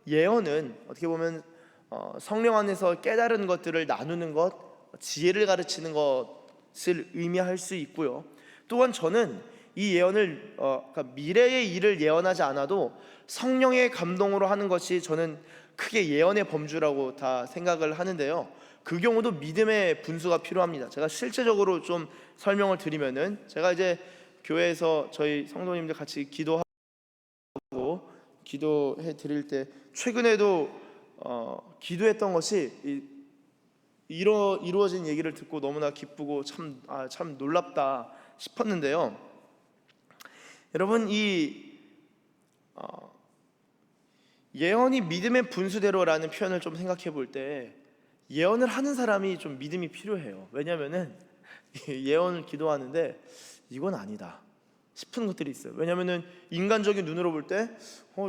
예언은 어떻게 보면 성령 안에서 깨달은 것들을 나누는 것, 지혜를 가르치는 것을 의미할 수 있고요. 또한 저는 이 예언을 그러니까 미래의 일을 예언하지 않아도 성령의 감동으로 하는 것이 저는 크게 예언의 범주라고 다 생각을 하는데요. 그 경우도 믿음의 분수가 필요합니다. 제가 실제적으로 좀 설명을 드리면은, 제가 이제 교회에서 저희 성도님들 같이 기도하고 기도해 드릴 때 최근에도 기도했던 것이 이루어진 얘기를 듣고 너무나 기쁘고 참 놀랍다 싶었는데요. 여러분, 예언이 믿음의 분수대로라는 표현을 좀 생각해 볼 때 예언을 하는 사람이 좀 믿음이 필요해요. 왜냐하면은 예언을 기도하는데 이건 아니다 싶은 것들이 있어요. 왜냐하면은 인간적인 눈으로 볼 때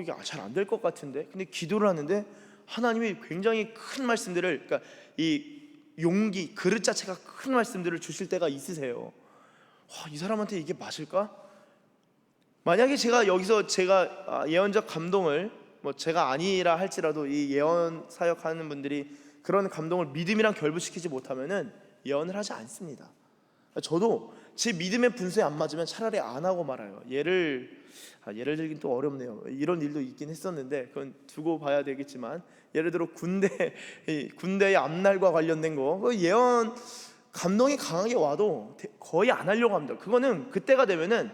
이게 잘 안 될 것 같은데, 근데 기도를 하는데 하나님이 굉장히 큰 말씀들을, 그러니까 이 용기, 그릇 자체가 큰 말씀들을 주실 때가 있으세요. 이 사람한테 이게 맞을까? 만약에 제가 여기서 예언적 감동을, 뭐 제가 아니라 할지라도 이 예언 사역하는 분들이 그런 감동을 믿음이랑 결부시키지 못하면은 예언을 하지 않습니다. 저도 제 믿음의 분수에 안 맞으면 차라리 안 하고 말아요. 예를 들긴 또 어렵네요. 이런 일도 있긴 했었는데 그건 두고 봐야 되겠지만, 예를 들어 군대의 앞날과 관련된 거, 예언 감동이 강하게 와도 거의 안 하려고 합니다. 그거는 그때가 되면은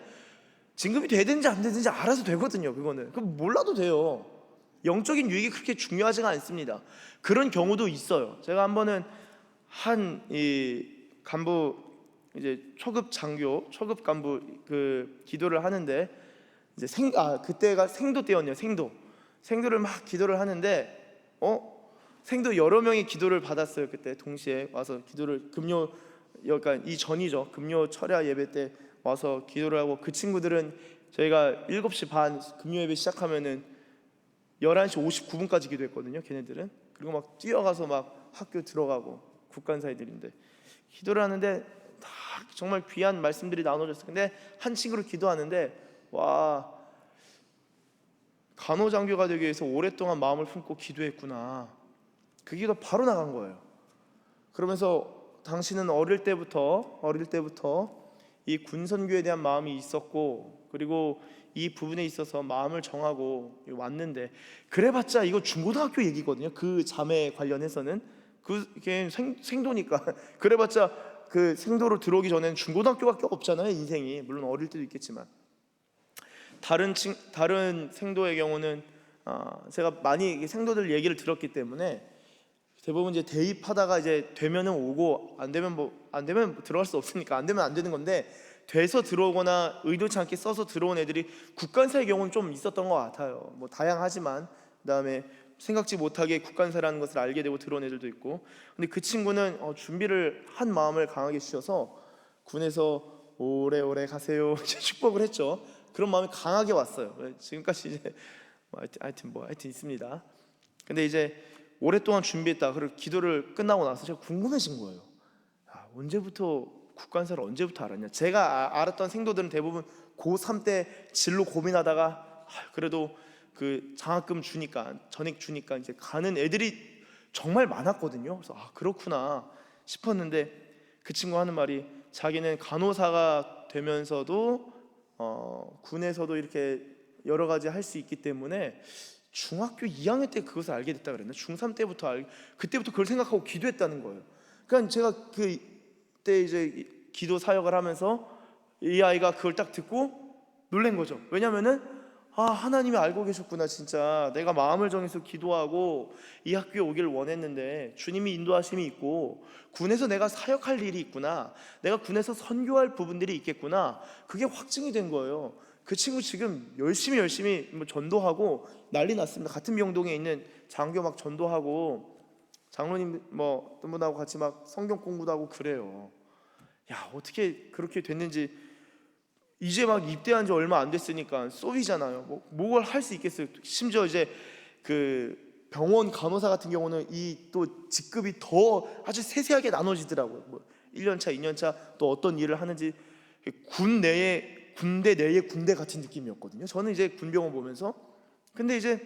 진급이 되든지 안 되든지 알아서 되거든요. 그거는 몰라도 돼요. 영적인 유익이 그렇게 중요하지가 않습니다. 그런 경우도 있어요. 제가 한 번은 이 간부, 이제 초급 초급 간부 기도를 하는데, 이제 그때가 생도 때였네요. 생도를 막 기도를 하는데 생도 여러 명이 기도를 받았어요. 그때 동시에 와서 기도를, 그러니까 이 전이죠. 금요 철야 예배 때 와서 기도를 하고, 그 친구들은 저희가 7시 반 금요 예배 시작하면은 11시 59분까지 기도했거든요. 걔네들은. 그리고 막 뛰어가서 막 학교 들어가고, 국간사이들인데 기도를 하는데 다 정말 귀한 말씀들이 나눠졌어요. 근데 한 친구를 기도하는데, 간호장교가 되기 위해서 오랫동안 마음을 품고 기도했구나, 그 기도 바로 나간 거예요. 그러면서 당신은 어릴 때부터 이 군선교에 대한 마음이 있었고, 그리고 이 부분에 있어서 마음을 정하고 왔는데, 그래봤자 이거 중고등학교 얘기거든요. 그 자매 관련해서는 그게 생도니까 그래봤자 그 생도로 들어오기 전에는 중고등학교밖에 없잖아요. 인생이 물론 어릴 때도 있겠지만. 다른 생도의 경우는 제가 많이 생도들 얘기를 들었기 때문에 대부분 이제 대입하다가 이제 되면은 오고, 안 되면 들어갈 수 없으니까 안 되면 안 되는 건데, 돼서 들어오거나 의도치 않게 써서 들어온 애들이 국간사의 경우는 좀 있었던 것 같아요. 뭐 다양하지만, 그다음에 생각지 못하게 국간사라는 것을 알게 되고 들어온 애들도 있고. 근데 그 친구는 준비를 한 마음을 강하게 주셔서 군에서 오래오래 가세요 축복을 했죠. 그런 마음이 강하게 왔어요. 지금까지 이제 하여튼 있습니다. 근데 이제 오랫동안 준비했다. 그리고 기도를 끝나고 나서 제가 궁금해진 거예요. 국간사를 언제부터 알았냐? 제가 알았던 생도들은 대부분 고3 때 진로 고민하다가 그래도 그 장학금 주니까, 전액 주니까 이제 가는 애들이 정말 많았거든요. 그래서 그렇구나 싶었는데, 그 친구 하는 말이, 자기는 간호사가 되면서도 군에서도 이렇게 여러 가지 할 수 있기 때문에 중학교 2학년 때 그것을 알게 됐다 그랬나? 중3 때부터 그때부터 그걸 생각하고 기도했다는 거예요. 그러니까 제가 그때 이제 기도 사역을 하면서 이 아이가 그걸 딱 듣고 놀란 거죠. 왜냐면은 하나님이 알고 계셨구나. 진짜 내가 마음을 정해서 기도하고 이 학교에 오기를 원했는데 주님이 인도하심이 있고, 군에서 내가 사역할 일이 있구나, 내가 군에서 선교할 부분들이 있겠구나, 그게 확증이 된 거예요. 그 친구 지금 열심히 뭐 전도하고 난리 났습니다. 같은 명동에 있는 장교 막 전도하고, 장로님 뭐 어떤 분하고 같이 막 성경 공부도 하고 그래요. 어떻게 그렇게 됐는지. 이제 막 입대한 지 얼마 안 됐으니까 쏘이잖아요. 뭘 할 수 있겠어요. 심지어 이제 그 병원 간호사 같은 경우는 이 또 직급이 더 아주 세세하게 나눠지더라고요. 뭐 1년차, 2년차 또 어떤 일을 하는지 군대 내의 군대 같은 느낌이었거든요. 저는 이제 군병원 보면서 근데 이제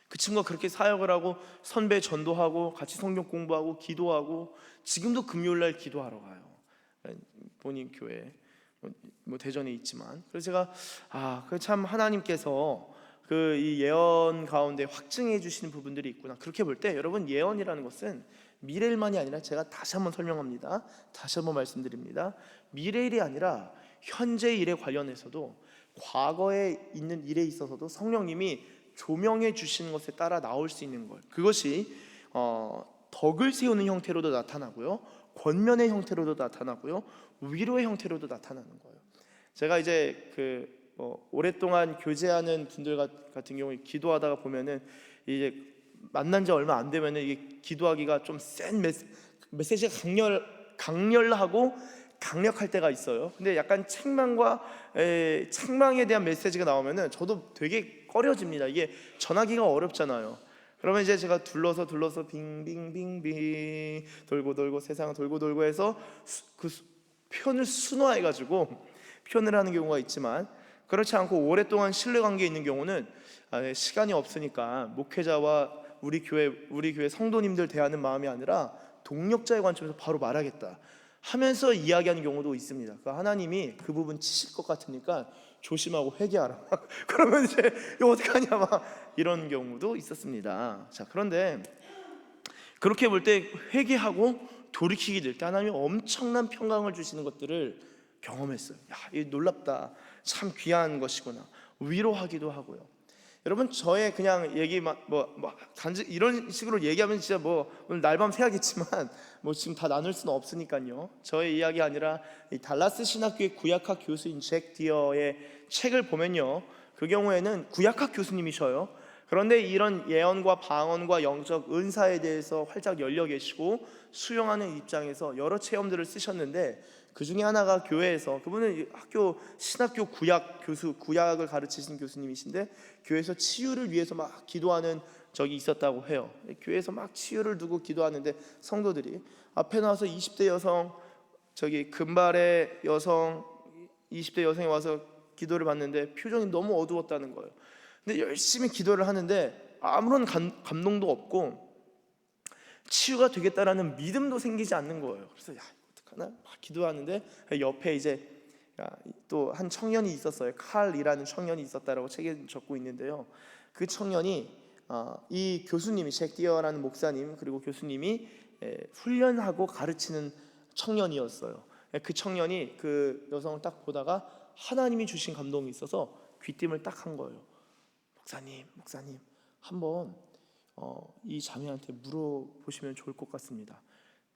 그 친구가 그렇게 사역을 하고 선배 전도하고 같이 성경 공부하고 기도하고 지금도 금요일 날 기도하러 가요. 본인 교회 뭐 대전에 있지만 그래서 제가 그 참 하나님께서 그 이 예언 가운데 확증해 주시는 부분들이 있구나. 그렇게 볼 때 여러분 예언이라는 것은 미래일만이 아니라 제가 다시 한번 설명합니다. 다시 한번 말씀드립니다. 미래일이 아니라 현재 일에 관련해서도 과거에 있는 일에 있어서도 성령님이 조명해 주시는 것에 따라 나올 수 있는 것. 그것이 덕을 세우는 형태로도 나타나고요. 권면의 형태로도 나타나고요. 위로의 형태로도 나타나는 거예요. 제가 이제 오랫동안 교제하는 분들 같은 경우에 기도하다가 보면은 이제 만난 지 얼마 안 되면은 이게 기도하기가 좀 센 메시지가 강렬하고 강력할 때가 있어요. 근데 약간 책망에 대한 메시지가 나오면은 저도 되게 꺼려집니다. 이게 전하기가 어렵잖아요. 그러면 이제 제가 둘러서 빙빙빙빙 돌고 세상을 돌고 해서 그 표현을 순화해가지고 표현을 하는 경우가 있지만 그렇지 않고 오랫동안 신뢰관계에 있는 경우는 시간이 없으니까 목회자와 우리 교회 성도님들 대하는 마음이 아니라 동력자의 관점에서 바로 말하겠다 하면서 이야기하는 경우도 있습니다. 하나님이 그 부분 치실 것 같으니까 조심하고 회개하라. 그러면 이제 이거 어떡하냐 막 이런 경우도 있었습니다. 자, 그런데 그렇게 볼 때 회개하고 돌이키게 될 때 하나님이 엄청난 평강을 주시는 것들을 경험했어요. 이거 놀랍다. 참 귀한 것이구나. 위로하기도 하고요. 여러분 저의 그냥 얘기 단지 이런 식으로 얘기하면 진짜 오늘 날밤 새야겠지만 지금 다 나눌 수는 없으니까요. 저의 이야기 아니라 이 달라스 신학교의 구약학 교수인 잭 디어의 책을 보면요. 그 경우에는 구약학 교수님이셔요. 그런데 이런 예언과 방언과 영적 은사에 대해서 활짝 열려 계시고 수용하는 입장에서 여러 체험들을 쓰셨는데 그 중에 하나가 교회에서 그분은 신학교 구약을 가르치신 교수님이신데 교회에서 치유를 위해서 막 기도하는 적이 있었다고 해요. 교회에서 막 치유를 두고 기도하는데 성도들이 앞에 나와서 20대 여성 금발의 여성 20대 여성이 와서 기도를 받는데 표정이 너무 어두웠다는 거예요. 근데 열심히 기도를 하는데 아무런 감동도 없고 치유가 되겠다라는 믿음도 생기지 않는 거예요. 그래서 어떡하나 막 기도하는데 옆에 이제 또 한 청년이 있었어요. 칼이라는 청년이 있었다라고 책에 적고 있는데요. 그 청년이 이 교수님이 잭 디어라는 목사님 그리고 교수님이 훈련하고 가르치는 청년이었어요. 그 청년이 그 여성을 딱 보다가 하나님이 주신 감동이 있어서 귀띔을 딱 한 거예요. 목사님 한번 이 자매한테 물어보시면 좋을 것 같습니다.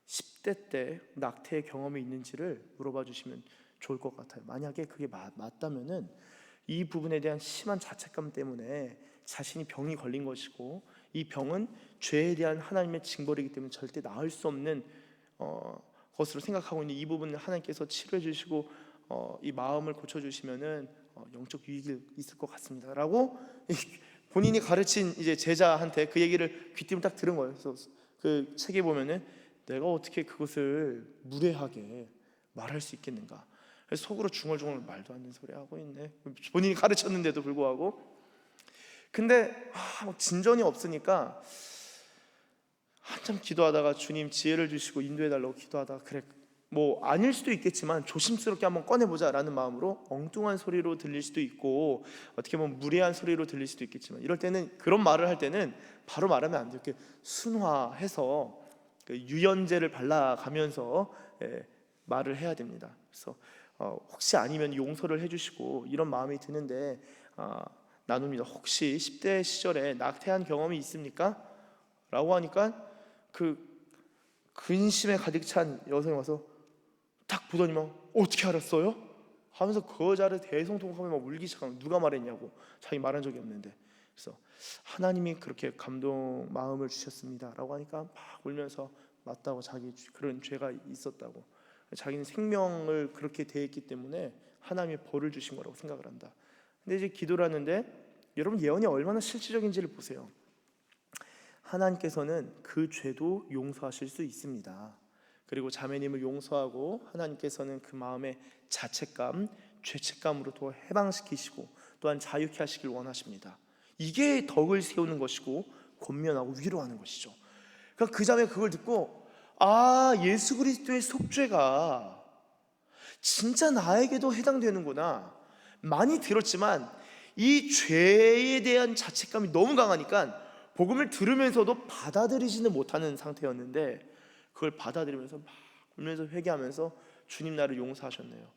10대 때 낙태의 경험이 있는지를 물어봐 주시면 좋을 것 같아요. 만약에 그게 맞다면은 이 부분에 대한 심한 자책감 때문에 자신이 병이 걸린 것이고 이 병은 죄에 대한 하나님의 징벌이기 때문에 절대 나을 수 없는 것으로 생각하고 있는 이 부분을 하나님께서 치료해 주시고 이 마음을 고쳐 주시면은 영적 유익이 있을 것 같습니다라고 본인이 가르친 이제 제자한테 그 얘기를 귀띔을 딱 들은 거예요. 그래서 그 책에 보면은 내가 어떻게 그것을 무례하게 말할 수 있겠는가? 그래서 속으로 중얼중얼 말도 안 되는 소리 하고 있네. 본인이 가르쳤는데도 불구하고. 근데 진전이 없으니까 한참 기도하다가 주님 지혜를 주시고 인도해 달라고 기도하다가 그래 아닐 수도 있겠지만 조심스럽게 한번 꺼내보자라는 마음으로 엉뚱한 소리로 들릴 수도 있고 어떻게 보면 무례한 소리로 들릴 수도 있겠지만 이럴 때는 그런 말을 할 때는 바로 말하면 안 돼요. 이렇게 순화해서 그 유연제를 발라가면서 말을 해야 됩니다. 그래서 혹시 아니면 용서를 해주시고 이런 마음이 드는데 나눕니다. 혹시 10대 시절에 낙태한 경험이 있습니까? 라고 하니까 그 근심에 가득 찬 여성이 와서 딱 보더니만 어떻게 알았어요? 하면서 그 여자를 대성통곡하며 막 울기 시작하면 누가 말했냐고 자기 말한 적이 없는데 그래서 하나님이 그렇게 감동 마음을 주셨습니다 라고 하니까 막 울면서 맞다고 자기 그런 죄가 있었다고 자기는 생명을 그렇게 대했기 때문에 하나님이 벌을 주신 거라고 생각을 한다. 근데 이제 기도를 하는데 여러분 예언이 얼마나 실질적인지를 보세요. 하나님께서는 그 죄도 용서하실 수 있습니다. 그리고 자매님을 용서하고 하나님께서는 그 마음의 자책감, 죄책감으로도 해방시키시고 또한 자유케 하시길 원하십니다. 이게 덕을 세우는 것이고 권면하고 위로하는 것이죠. 그러니까 그 자매가 그걸 듣고 예수 그리스도의 속죄가 진짜 나에게도 해당되는구나. 많이 들었지만 이 죄에 대한 자책감이 너무 강하니까 복음을 들으면서도 받아들이지는 못하는 상태였는데 그걸 받아들이면서 막 울면서 회개하면서 주님 나를 용서하셨네요.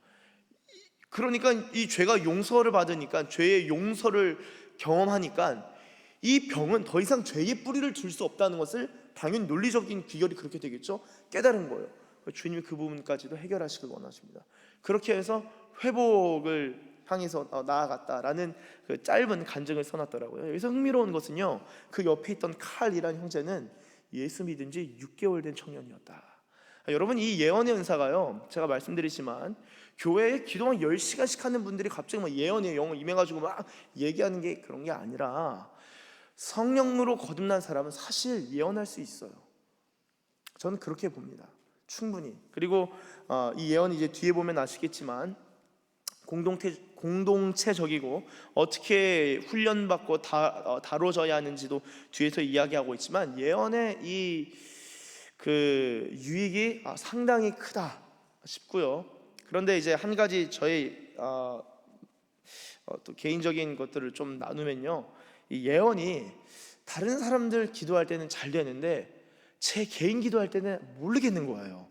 그러니까 이 죄가 용서를 받으니까 죄의 용서를 경험하니까 이 병은 더 이상 죄의 뿌리를 둘 수 없다는 것을 당연히 논리적인 귀결이 그렇게 되겠죠. 깨달은 거예요. 주님이 그 부분까지도 해결하시길 원하십니다. 그렇게 해서 회복을 향해서 나아갔다라는 그 짧은 간증을 써놨더라고요. 여기서 흥미로운 것은요, 그 옆에 있던 칼이라는 형제는 예수 믿은 지 6개월 된 청년이었다. 여러분, 이 예언의 은사가요, 제가 말씀드리지만 교회에 기도만 10시간씩 하는 분들이 갑자기 막 예언의 영을 임해가지고 막 얘기하는 게 그런 게 아니라 성령으로 거듭난 사람은 사실 예언할 수 있어요. 저는 그렇게 봅니다. 충분히. 그리고 이 예언이 이제 뒤에 보면 아시겠지만 공동체적이고 어떻게 훈련받고 다뤄져야 하는지도 뒤에서 이야기하고 있지만 예언의 이 그 유익이 상당히 크다 싶고요. 그런데 이제 한 가지 저의 또 개인적인 것들을 좀 나누면요, 이 예언이 다른 사람들 기도할 때는 잘 되는데 제 개인 기도할 때는 모르겠는 거예요.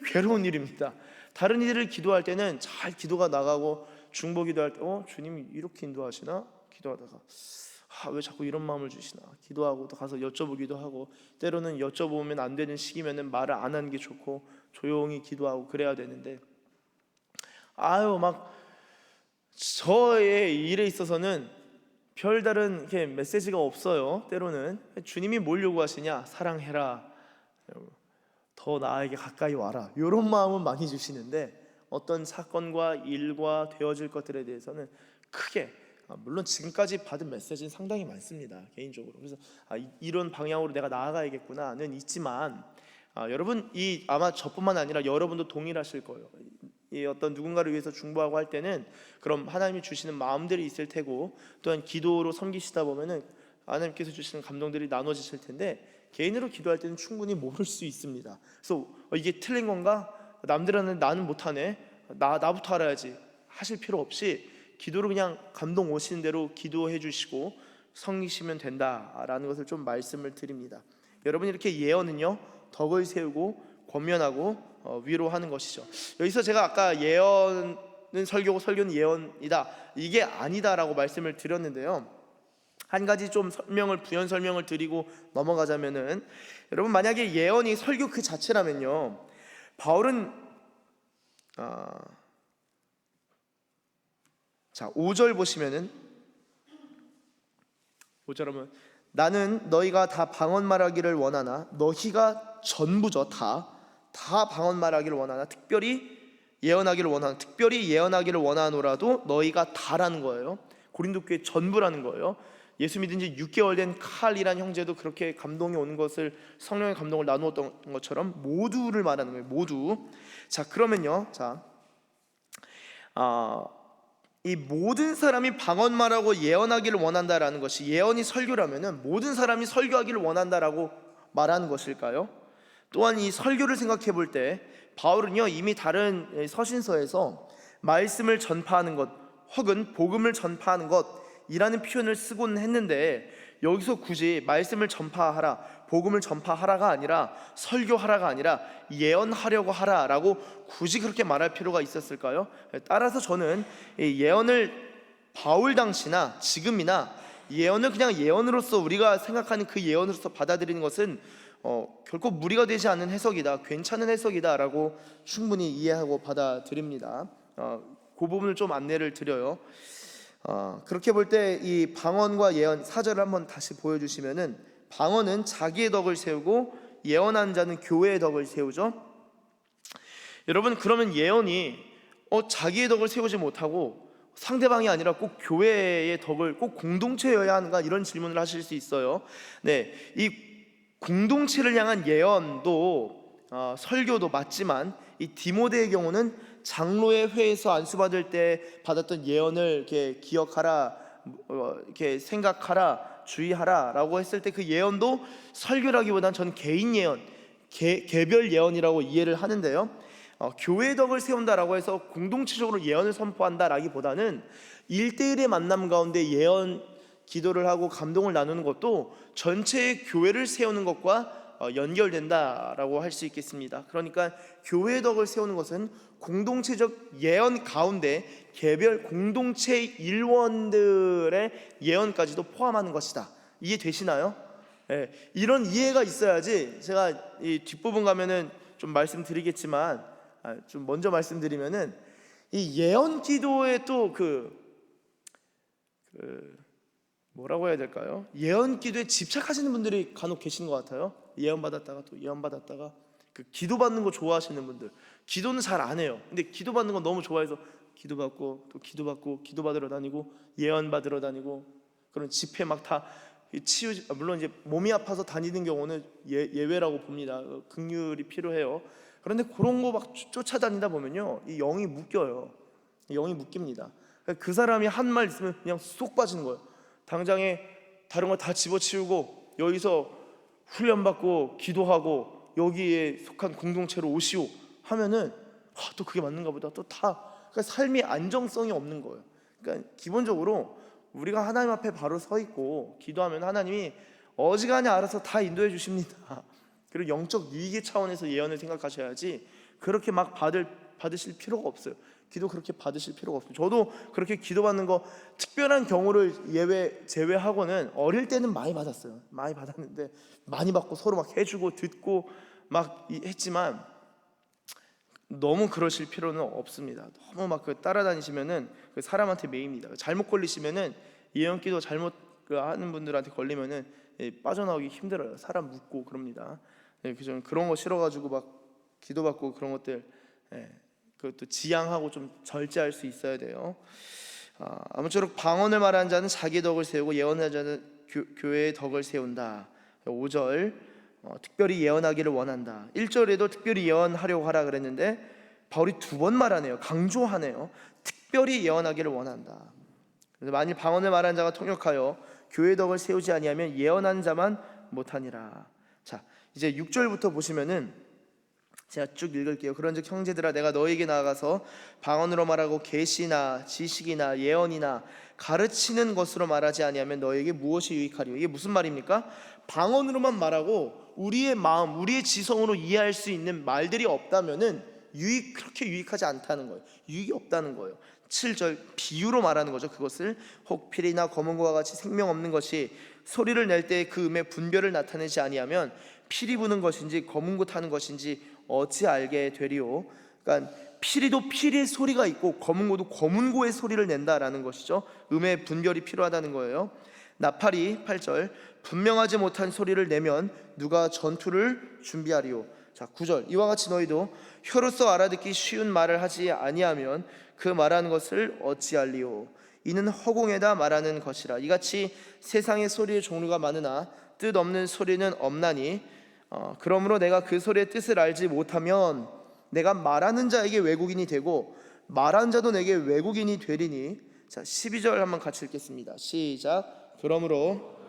괴로운 일입니다. 다른 이들을 기도할 때는 잘 기도가 나가고 중보 기도할 때 주님이 이렇게 인도하시나? 기도하다가 왜 자꾸 이런 마음을 주시나? 기도하고 또 가서 여쭤보기도 하고, 때로는 여쭤보면 안 되는 시기면은 말을 안 하는 게 좋고 조용히 기도하고 그래야 되는데 막 저의 일에 있어서는 별다른 이렇게 메시지가 없어요. 때로는 주님이 뭘 요구하시냐? 사랑해라, 더 나에게 가까이 와라, 이런 마음은 많이 주시는데 어떤 사건과 일과 되어질 것들에 대해서는 크게, 물론 지금까지 받은 메시지는 상당히 많습니다, 개인적으로. 그래서 이런 방향으로 내가 나아가야겠구나는 있지만 여러분, 아마 저뿐만 아니라 여러분도 동일하실 거예요. 이 어떤 누군가를 위해서 중보하고 할 때는 그럼 하나님이 주시는 마음들이 있을 테고, 또한 기도로 섬기시다 보면은 하나님께서 주시는 감동들이 나눠지실 텐데 개인으로 기도할 때는 충분히 모를 수 있습니다. 그래서 이게 틀린 건가? 남들은 나는 못하네, 나부터 알아야지 하실 필요 없이 기도로 그냥 감동 오시는 대로 기도해 주시고 섬기시면 된다라는 것을 좀 말씀을 드립니다. 여러분, 이렇게 예언은요, 덕을 세우고 권면하고 위로하는 것이죠. 여기서 제가 아까 예언은 설교고 설교는 예언이다, 이게 아니다라고 말씀을 드렸는데요, 한 가지 좀 부연 설명을 드리고 넘어가자면은, 여러분, 만약에 예언이 설교 그 자체라면요, 바울은 5절 보시면은, 5절 하면 나는 너희가 다 방언 말하기를 원하나, 너희가 전부죠, 다 방언 말하기를 원하나 특별히 예언하기를 원하노라도 너희가 다라는 거예요. 고린도 교회 전부라는 거예요. 예수 믿은 지 6개월 된 칼이란 형제도 그렇게 감동이 오는 것을, 성령의 감동을 나누었던 것처럼 모두를 말하는 거예요. 모두. 자, 그러면요, 이 모든 사람이 방언 말하고 예언하기를 원한다라는 것이 예언이 설교라면은 모든 사람이 설교하기를 원한다라고 말하는 것일까요? 또한 이 설교를 생각해 볼 때 바울은요, 이미 다른 서신서에서 말씀을 전파하는 것 혹은 복음을 전파하는 것이라는 표현을 쓰곤 했는데, 여기서 굳이 말씀을 전파하라, 복음을 전파하라가 아니라 설교하라가 아니라 예언하려고 하라라고 굳이 그렇게 말할 필요가 있었을까요? 따라서 저는 예언을 바울 당시나 지금이나 예언을 그냥 예언으로서 우리가 생각하는 그 예언으로서 받아들이는 것은 결코 무리가 되지 않는 해석이다, 괜찮은 해석이다라고 충분히 이해하고 받아들입니다. 그 부분을 좀 안내를 드려요. 그렇게 볼 때 이 방언과 예언, 4절을 한번 다시 보여주시면은, 방언은 자기의 덕을 세우고 예언한 자는 교회의 덕을 세우죠. 여러분, 그러면 예언이 자기의 덕을 세우지 못하고 상대방이 아니라 꼭 교회의 덕을 꼭 공동체여야 하는가, 이런 질문을 하실 수 있어요. 네, 이 공동체를 향한 예언도 설교도 맞지만 이 디모데의 경우는 장로의 회에서 안수받을 때 받았던 예언을 이렇게 기억하라, 이렇게 생각하라, 주의하라라고 했을 때 그 예언도 설교라기보다는 저는 개인 예언, 개별 예언이라고 이해를 하는데요. 교회 덕을 세운다라고 해서 공동체적으로 예언을 선포한다라기보다는 1대1의 만남 가운데 예언 기도를 하고 감동을 나누는 것도 전체의 교회를 세우는 것과 연결된다라고 할 수 있겠습니다. 그러니까 교회 덕을 세우는 것은 공동체적 예언 가운데 개별 공동체 일원들의 예언까지도 포함하는 것이다. 이해되시나요? 네, 이런 이해가 있어야지. 제가 이 뒷부분 가면은 좀 말씀드리겠지만, 좀 먼저 말씀드리면은 이 예언 기도에 또 뭐라고 해야 될까요? 예언 기도에 집착하시는 분들이 간혹 계시는 것 같아요. 예언 받았다가 또 예언 받았다가, 기도 받는 거 좋아하시는 분들, 기도는 잘 안 해요. 근데 기도 받는 거 너무 좋아해서 기도 받고 또 기도 받고 기도 받으러 다니고 예언 받으러 다니고, 그런 집회 막 다 물론 이제 몸이 아파서 다니는 경우는 예외라고 봅니다. 긍휼이 필요해요. 그런데 그런 거 막 쫓아다니다 보면요, 이 영이 묶여요. 영이 묶입니다. 그 사람이 한 말 있으면 그냥 쏙 빠지는 거예요. 당장에 다른 거 다 집어치우고 여기서 훈련받고 기도하고 여기에 속한 공동체로 오시오 하면은 또 그게 맞는가 보다. 또 그러니까 삶의 안정성이 없는 거예요. 그러니까 기본적으로 우리가 하나님 앞에 바로 서 있고 기도하면 하나님이 어지간히 알아서 다 인도해 주십니다. 그리고 영적 유익의 차원에서 예언을 생각하셔야지 그렇게 막 받으실 필요가 없어요. 기도 그렇게 받으실 필요가 없어요. 저도 그렇게 기도받는 거 특별한 경우를 제외하고는 어릴 때는 많이 받았어요. 많이 받았는데 많이 받고 서로 막 해주고 듣고 막 했지만 너무 그러실 필요는 없습니다. 너무 막 따라다니시면은 사람한테 매입니다. 잘못 걸리시면은 예언기도 잘못 하는 분들한테 걸리면은 빠져나오기 힘들어요. 사람 묻고 그럽니다. 저는 그런 거 싫어가지고 막 기도받고 그런 것들, 그것도 지양하고 좀 절제할 수 있어야 돼요. 아무쪼록 방언을 말하는 자는 자기 덕을 세우고 예언하는 자는 교회의 덕을 세운다. 5절 특별히 예언하기를 원한다. 1절에도 특별히 예언하려고 하라 그랬는데 바울이 2번 말하네요. 강조하네요. 특별히 예언하기를 원한다. 그래서 만일 방언을 말하는 자가 통역하여 교회의 덕을 세우지 아니하면 예언하는 자만 못하니라. 자, 이제 6절부터 보시면은 제가 쭉 읽을게요. 그런즉 형제들아, 내가 너에게 나아가서 방언으로 말하고 계시나 지식이나 예언이나 가르치는 것으로 말하지 아니하면 너에게 무엇이 유익하리요? 이게 무슨 말입니까? 방언으로만 말하고 우리의 마음, 우리의 지성으로 이해할 수 있는 말들이 없다면은 그렇게 유익하지 않다는 거예요. 유익이 없다는 거예요. 7절 비유로 말하는 거죠. 그것을 혹 피리나 검은 고와 같이 생명 없는 것이 소리를 낼 때 그 음의 분별을 나타내지 아니하면 피리 부는 것인지 검은 고 타는 것인지 어찌 알게 되리요? 그러니까 피리도 피리의 소리가 있고 검은 고도 검은 고의 소리를 낸다라는 것이죠. 음의 분별이 필요하다는 거예요. 나팔이 8절 분명하지 못한 소리를 내면 누가 전투를 준비하리요? 자, 9절 이와 같이 너희도 혀로서 알아듣기 쉬운 말을 하지 아니하면 그 말하는 것을 어찌 알리요? 이는 허공에다 말하는 것이라. 이같이 세상의 소리의 종류가 많으나 뜻없는 소리는 없나니 그러므로 내가 그 소리의 뜻을 알지 못하면 내가 말하는 자에게 외국인이 되고 말하는 자도 내게 외국인이 되리니. 자, 12절 한번 같이 읽겠습니다. 시작. 그러므로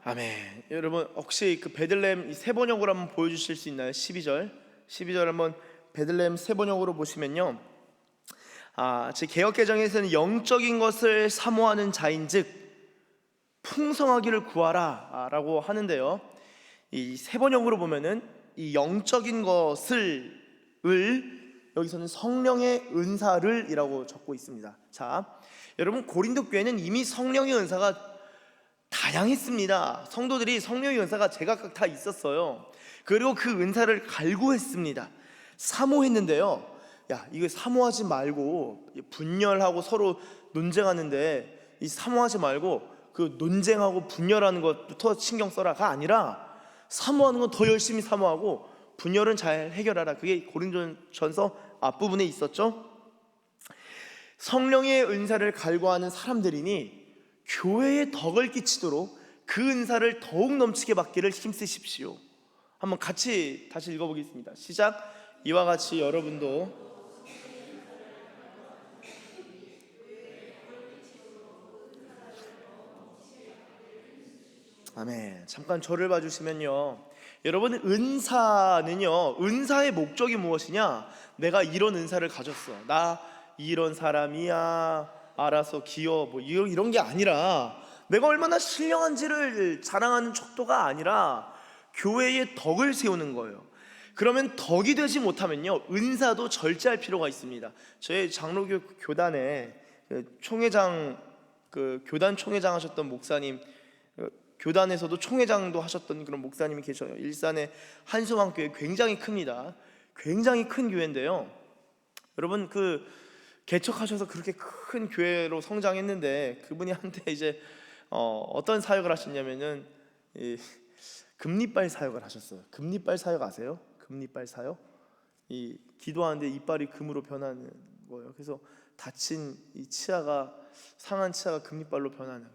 아멘. 여러분 혹시 그 베들레헴 세 번역으로 한번 보여주실 수 있나요? 12절 한번 베들레헴 세 번역으로 보시면요, 제 개역개정에서는 영적인 것을 사모하는 자인즉 풍성하기를 구하라 라고 하는데요, 이 세 번역으로 보면은 이 영적인 것을 여기서는 성령의 은사를 이라고 적고 있습니다. 자, 여러분 고린도 교회는 이미 성령의 은사가 다양했습니다. 성도들이 성령의 은사가 제각각 다 있었어요. 그리고 그 은사를 갈구했습니다. 사모했는데요, 야, 이거 사모하지 말고 분열하고 서로 논쟁하는데 이 사모하지 말고 그 논쟁하고 분열하는 것부터 신경 써라가 아니라 사모하는 건 더 열심히 사모하고 분열은 잘 해결하라. 그게 고린도전서 앞부분에 있었죠. 성령의 은사를 갈구하는 사람들이니 교회에 덕을 끼치도록 그 은사를 더욱 넘치게 받기를 힘쓰십시오. 한번 같이 다시 읽어보겠습니다. 시작. 이와 같이 여러분도 아멘. 잠깐 저를 봐주시면요, 여러분, 은사의 목적이 무엇이냐? 내가 이런 은사를 가졌어, 나 이런 사람이야, 알아서 기어, 뭐 이런 게 아니라, 내가 얼마나 신령한지를 자랑하는 척도가 아니라 교회에 덕을 세우는 거예요. 그러면 덕이 되지 못하면요, 은사도 절제할 필요가 있습니다. 저희 장로교 교단에 총회장, 교단 총회장 하셨던 목사님, 교단에서도 총회장도 하셨던 그런 목사님이 계셔요. 일산의 한수왕교회, 굉장히 큽니다. 굉장히 큰 교회인데요, 여러분, 개척하셔서 그렇게 큰 교회로 성장했는데, 그분이 한때 이제 어떤 사역을 하셨냐면은 금리빨 사역을 하셨어요. 금리빨 사역 아세요? 금리빨 사역? 이 기도하는데 이빨이 금으로 변하는 거예요. 그래서 다친 이 치아가, 상한 치아가 금리빨로 변하는,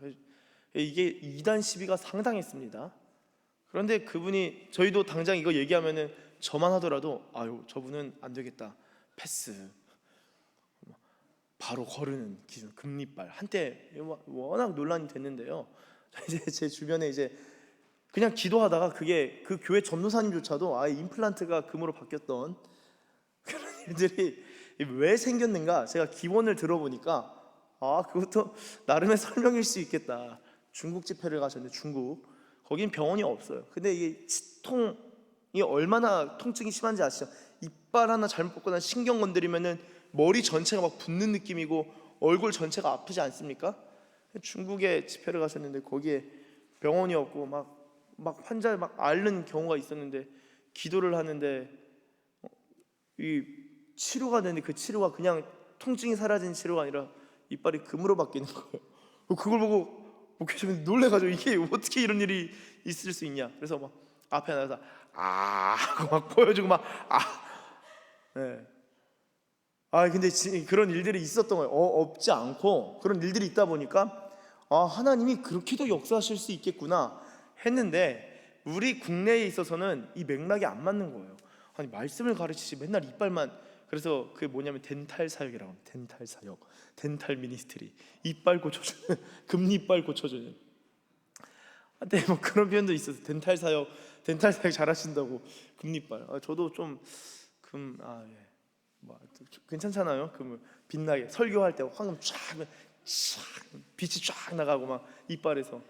이게 이단 시비가 상당했습니다. 그런데 그분이, 저희도 당장 이거 얘기하면은 저만 하더라도 아유, 저분은 안 되겠다, 패스, 바로 거르는 기준, 금리빨. 한때 워낙 논란이 됐는데요, 이제 제 주변에 이제 그냥 기도하다가 그게 그 교회 전도사님조차도 아예 임플란트가 금으로 바뀌었던 그런 일들이 왜 생겼는가, 제가 기원을 들어보니까 그것도 나름의 설명일 수 있겠다. 중국 집회를 가셨는데, 중국, 거긴 병원이 없어요. 근데 이게 치통이 얼마나 통증이 심한지 아시죠? 이빨 하나 잘못 뽑거나 신경 건드리면은 머리 전체가 막 붓는 느낌이고 얼굴 전체가 아프지 않습니까? 중국에 집회를 가셨는데 거기에 병원이 없고 막 환자를 막 앓는 경우가 있었는데, 기도를 하는데 이 치료가 되는데, 그 치료가 그냥 통증이 사라지는 치료가 아니라 이빨이 금으로 바뀌는 거예요. 그걸 보고 목회자분이 놀래가지고 이게 어떻게 이런 일이 있을 수 있냐. 그래서 막 앞에 나가서 하고 막 보여주고 네. 근데 그런 일들이 있었던 거예요. 없지 않고 그런 일들이 있다 보니까 하나님이 그렇게도 역사하실 수 있겠구나 했는데, 우리 국내에 있어서는 이 맥락이 안 맞는 거예요. 아니, 말씀을 가르치지 맨날 이빨만. 그래서 그게 뭐냐면 덴탈 사역이라고 합니다. 덴탈 사역, 덴탈 미니스트리, 이빨 고쳐주는, 금리빨 고쳐주는. 네, 뭐 그런 표현도 있어서 덴탈 사역 잘하신다고 금리빨. 저도 좀 괜찮잖아요. 빛나게 설교할 때 황금 쫙 빛이 쫙 나가고 막 이빨에서.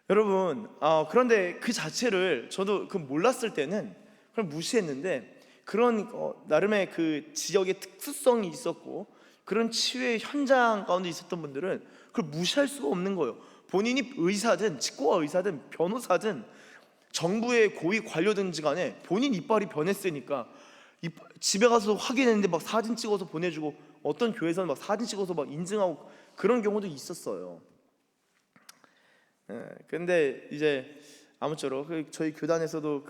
여러분, 그런데 그 자체를 저도 몰랐을 때는 그걸 무시했는데, 그런 나름의 그 지역의 특수성이 있었고 그런 치유의 현장 가운데 있었던 분들은 그걸 무시할 수가 없는 거예요. 본인이 의사든 치과 의사든 변호사든 정부의 고위 관료든지 간에 본인 이빨이 변했으니까 집에 가서 확인했는데 막 사진 찍어서 보내주고, 어떤 교회에서는 막 사진 찍어서 막 인증하고 그런 경우도 있었어요. 근데 이제 아무쪼록 저희 교단에서도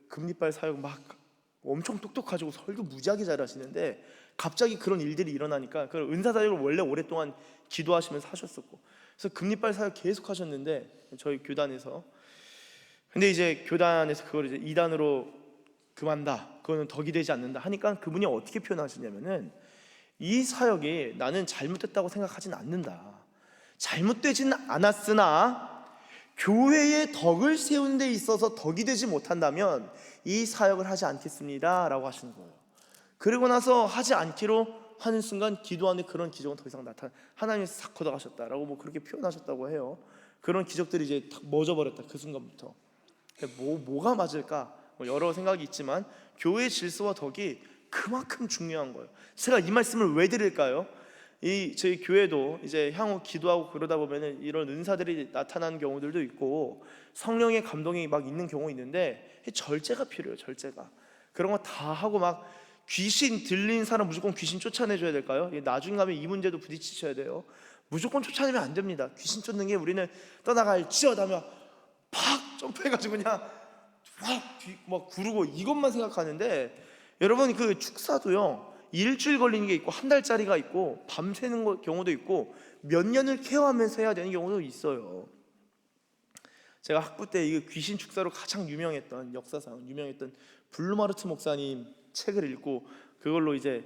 금리빨 사역 막 엄청 똑똑하시고 설교 무지하게 잘하시는데, 갑자기 그런 일들이 일어나니까 그 은사 사역을 원래 오랫동안 기도하시면서 하셨었고, 그래서 금리빨 사역 계속 하셨는데 저희 교단에서. 근데 이제 교단에서 그걸 이제 이단으로 그만다, 그거는 덕이 되지 않는다 하니까 그분이 어떻게 표현하시냐면은, 이 사역이 나는 잘못됐다고 생각하진 않는다, 잘못되진 않았으나 교회의 덕을 세우는 데 있어서 덕이 되지 못한다면 이 사역을 하지 않겠습니다 라고 하시는 거예요. 그리고 나서 하지 않기로 하는 순간 기도하는데 그런 기적은 더 이상 하나님이 싹 걷어가셨다라고 뭐 그렇게 표현하셨다고 해요. 그런 기적들이 이제 탁 멎어버렸다, 그 순간부터. 뭐가 맞을까? 여러 생각이 있지만 교회의 질서와 덕이 그만큼 중요한 거예요. 제가 이 말씀을 왜 드릴까요? 저희 교회도 이제 향후 기도하고 그러다 보면은 이런 은사들이 나타나는 경우들도 있고 성령의 감동이 막 있는 경우 있는데, 절제가 필요해요. 절제가. 그런 거 다 하고 막 귀신 들린 사람 무조건 귀신 쫓아내줘야 될까요? 나중에 가면 이 문제도 부딪히셔야 돼요. 무조건 쫓아내면 안 됩니다. 귀신 쫓는 게 우리는 떠나갈지어다며 팍 점프해가지고 그냥 막 구르고 이것만 생각하는데, 여러분 그 축사도요 일주일 걸리는 게 있고 한 달짜리가 있고 밤새는 경우도 있고 몇 년을 케어하면서 해야 되는 경우도 있어요. 제가 학부 때 이 귀신 축사로 가장 유명했던, 역사상 유명했던 블루마르트 목사님 책을 읽고 그걸로 이제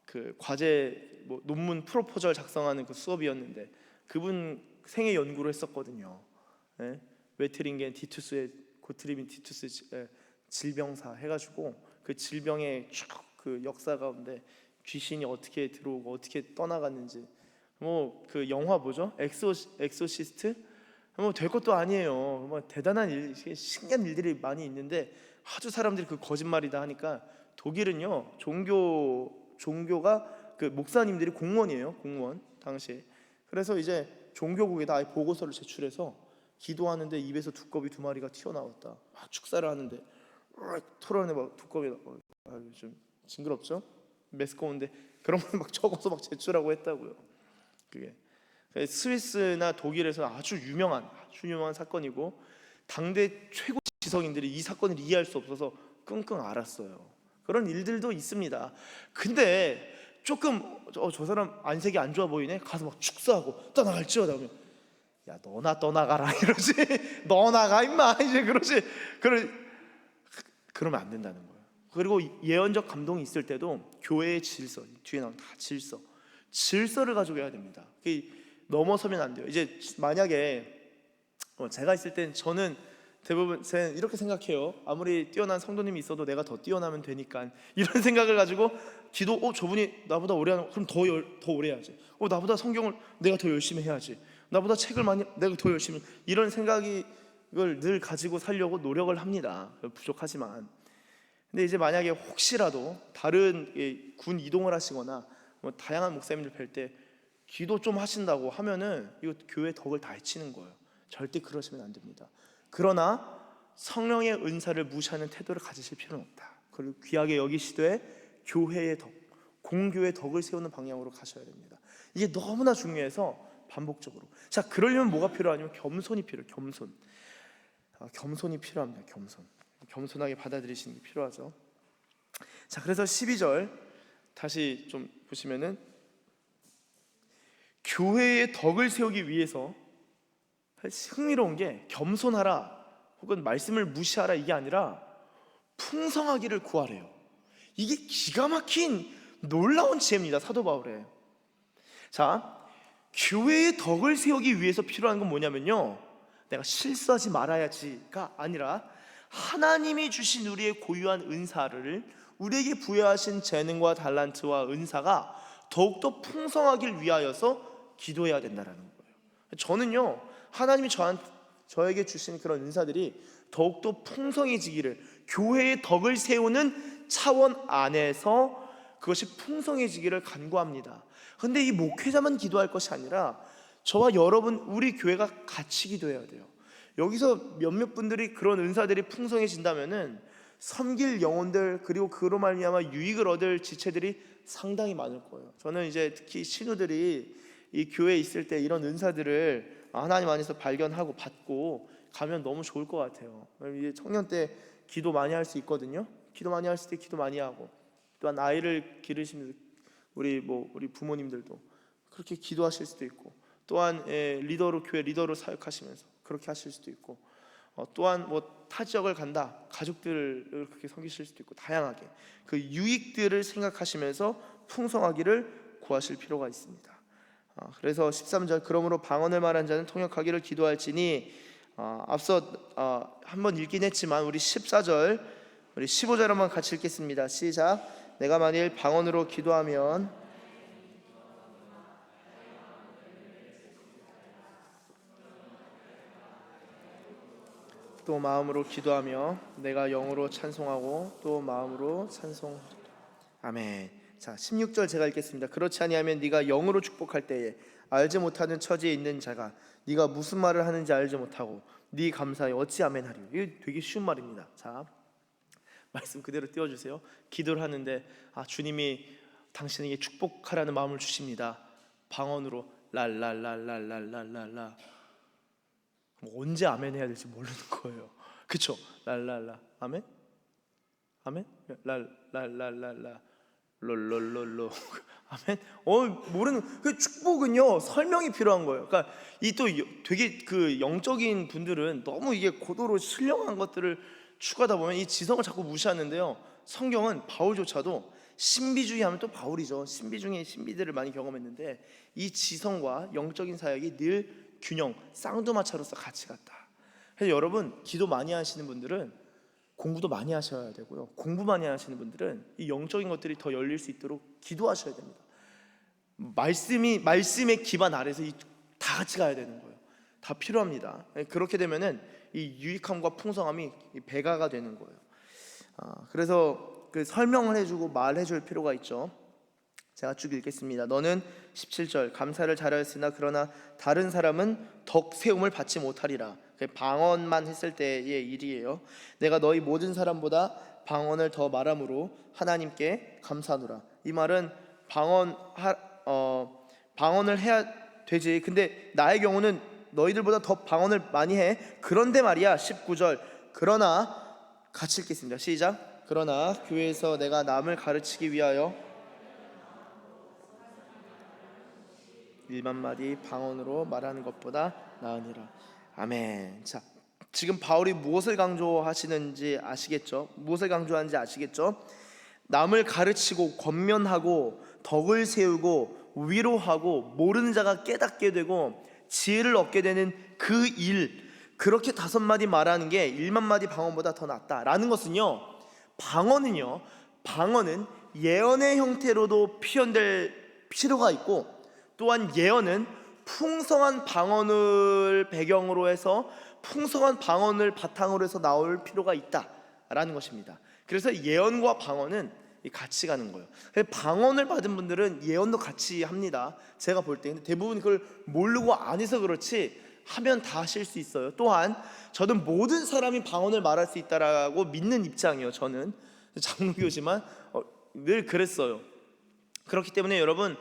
그 과제 논문 프로포절 작성하는 그 수업이었는데, 그분 생애 연구를 했었거든요. 예? 웨트링겐 디투스의 고트리빈 디투스 질병사 해가지고 그 질병의 쭉 그 역사 가운데 귀신이 어떻게 들어오고 어떻게 떠나갔는지, 그 영화 뭐죠? 엑소시스트? 될 것도 아니에요. 대단한 일, 신기한 일들이 많이 있는데 아주 사람들이 그 거짓말이다 하니까, 독일은요 종교가 그 목사님들이 공무원이에요, 공무원 당시에. 그래서 이제 종교국에다 아예 보고서를 제출해서 기도하는데 입에서 두꺼비 2마리가 튀어나왔다. 막 축사를 하는데 토론에 막 두꺼비 좀 징그럽죠? 매스꺼운데 그런 걸 막 적어서 막 제출하고 했다고요. 그게 스위스나 독일에서 아주 유명한 사건이고, 당대 최고 지성인들이 이 사건을 이해할 수 없어서 끙끙 앓았어요. 그런 일들도 있습니다. 근데 조금 저 사람 안색이 안 좋아 보이네, 가서 막 축사하고 떠나갈지어다 하면, 야 너나 떠나가라 이러지. 너 나가 임마 이제 그러지. 그러면 안 된다는 거예요. 그리고 예언적 감동이 있을 때도 교회의 질서, 뒤에 나온 다 질서를 가지고 해야 됩니다. 넘어서면 안 돼요. 이제 만약에 제가 있을 땐 저는 대부분 이렇게 생각해요. 아무리 뛰어난 성도님이 있어도 내가 더 뛰어나면 되니까, 이런 생각을 가지고 기도, 저분이 나보다 오래 하는, 그럼 더 오래 해야지. 나보다 성경을 내가 더 열심히 해야지. 나보다 책을 많이 내가 더 열심히, 이런 생각을 늘 가지고 살려고 노력을 합니다. 부족하지만. 근데 이제 만약에 혹시라도 다른 군 이동을 하시거나 다양한 목사님들 뵐 때 기도 좀 하신다고 하면은 이거 교회 덕을 다 해치는 거예요. 절대 그러시면 안 됩니다. 그러나 성령의 은사를 무시하는 태도를 가지실 필요는 없다. 그리고 귀하게 여기시되 교회의 덕, 공교의 덕을 세우는 방향으로 가셔야 됩니다. 이게 너무나 중요해서 반복적으로. 자, 그러려면 뭐가 필요하냐면 겸손이 필요해요. 겸손이 필요합니다. 겸손하게 받아들이시는 게 필요하죠. 자, 그래서 12절 다시 좀 보시면은, 교회의 덕을 세우기 위해서 흥미로운 게 겸손하라 혹은 말씀을 무시하라 이게 아니라 풍성하기를 구하래요. 이게 기가 막힌 놀라운 지혜입니다, 사도 바울의. 자, 교회의 덕을 세우기 위해서 필요한 건 뭐냐면요, 내가 실수하지 말아야지가 아니라 하나님이 주신 우리의 고유한 은사를, 우리에게 부여하신 재능과 달란트와 은사가 더욱더 풍성하길 위하여서 기도해야 된다는 거예요. 저는요, 하나님이 저에게 주신 그런 은사들이 더욱더 풍성해지기를, 교회의 덕을 세우는 차원 안에서 그것이 풍성해지기를 간구합니다. 근데 이 목회자만 기도할 것이 아니라 저와 여러분, 우리 교회가 같이 기도해야 돼요. 여기서 몇몇 분들이 그런 은사들이 풍성해진다면은 섬길 영혼들, 그리고 그로 말미암아 유익을 얻을 지체들이 상당히 많을 거예요. 저는 이제 특히 신우들이 이 교회에 있을 때 이런 은사들을 하나님 안에서 발견하고 받고 가면 너무 좋을 것 같아요. 이제 청년 때 기도 많이 할 수 있거든요. 기도 많이 할 때 기도 많이 하고, 또한 아이를 기르시는 우리 부모님들도 그렇게 기도하실 수도 있고, 또한 교회 리더로 사역하시면서 그렇게 하실 수도 있고, 또한 타 지역을 간다, 가족들을 그렇게 섬기실 수도 있고, 다양하게 그 유익들을 생각하시면서 풍성하기를 구하실 필요가 있습니다. 그래서 13절, 그러므로 방언을 말한 자는 통역하기를 기도할지니, 앞서 한번 읽긴 했지만 우리 14절, 우리 15절 한번 같이 읽겠습니다. 시작. 내가 만일 방언으로 기도하면 또 마음으로 기도하며 내가 영으로 찬송하고 또 마음으로 찬송하리라. 아멘. 자, 16절 제가 읽겠습니다. 그렇지 아니하면 네가 영으로 축복할 때에 알지 못하는 처지에 있는 자가 네가 무슨 말을 하는지 알지 못하고 네 감사에 어찌 아멘하리요. 이게 되게 쉬운 말입니다. 자, 말씀 그대로 띄워주세요. 기도를 하는데 주님이 당신에게 축복하라는 마음을 주십니다. 방언으로 랄랄랄랄랄랄랄라. 언제 아멘 해야 될지 모르는 거예요. 그쵸? 랄랄라. 아멘? 아멘? 랄랄랄랄라. 롤롤롤로. 아멘. 모르는 그 축복은요 설명이 필요한 거예요. 그러니까 이 또 되게 그 영적인 분들은 너무 이게 고도로 신령한 것들을 추구하다 보면 이 지성을 자꾸 무시하는데요. 성경은 바울조차도 신비주의 하면 또 바울이죠. 신비 중에 신비들을 많이 경험했는데 이 지성과 영적인 사역이 늘 균형, 쌍두마차로서 같이 갔다. 그래서 여러분 기도 많이 하시는 분들은 공부도 많이 하셔야 되고요. 공부 많이 하시는 분들은 이 영적인 것들이 더 열릴 수 있도록 기도하셔야 됩니다. 말씀의 기반 아래서 다 같이 가야 되는 거예요. 다 필요합니다. 그렇게 되면은 이 유익함과 풍성함이 배가가 되는 거예요. 그래서 그 설명을 해주고 말해줄 필요가 있죠. 제가 쭉 읽겠습니다. 너는 17절 감사를 잘하였으나 그러나 다른 사람은 덕 세움을 받지 못하리라. 방언만 했을 때의 일이에요. 내가 너희 모든 사람보다 방언을 더 말함으로 하나님께 감사하노라. 이 말은 방언을 해야 되지. 근데 나의 경우는 너희들보다 더 방언을 많이 해. 그런데 말이야 19절 그러나 같이 읽겠습니다. 시작. 그러나 교회에서 내가 남을 가르치기 위하여 1만 마디 방언으로 말하는 것보다 나으니라. 아멘. 자, 지금 바울이 무엇을 강조하시는지 아시겠죠? 무엇을 강조하는지 아시겠죠? 남을 가르치고 권면하고 덕을 세우고 위로하고 모르는 자가 깨닫게 되고 지혜를 얻게 되는 그 일, 그렇게 5마디 말하는 게 1만 마디 방언보다 더 낫다라는 것은요, 방언은 예언의 형태로도 표현될 필요가 있고, 또한 예언은 풍성한 방언을 배경으로 해서 풍성한 방언을 바탕으로 해서 나올 필요가 있다라는 것입니다. 그래서 예언과 방언은 같이 가는 거예요. 방언을 받은 분들은 예언도 같이 합니다. 제가 볼 때. 근데 대부분 그걸 모르고 안 해서 그렇지 하면 다 하실 수 있어요. 또한 저는 모든 사람이 방언을 말할 수 있다라고 믿는 입장이에요. 저는 장로교지만 늘 그랬어요. 그렇기 때문에 여러분,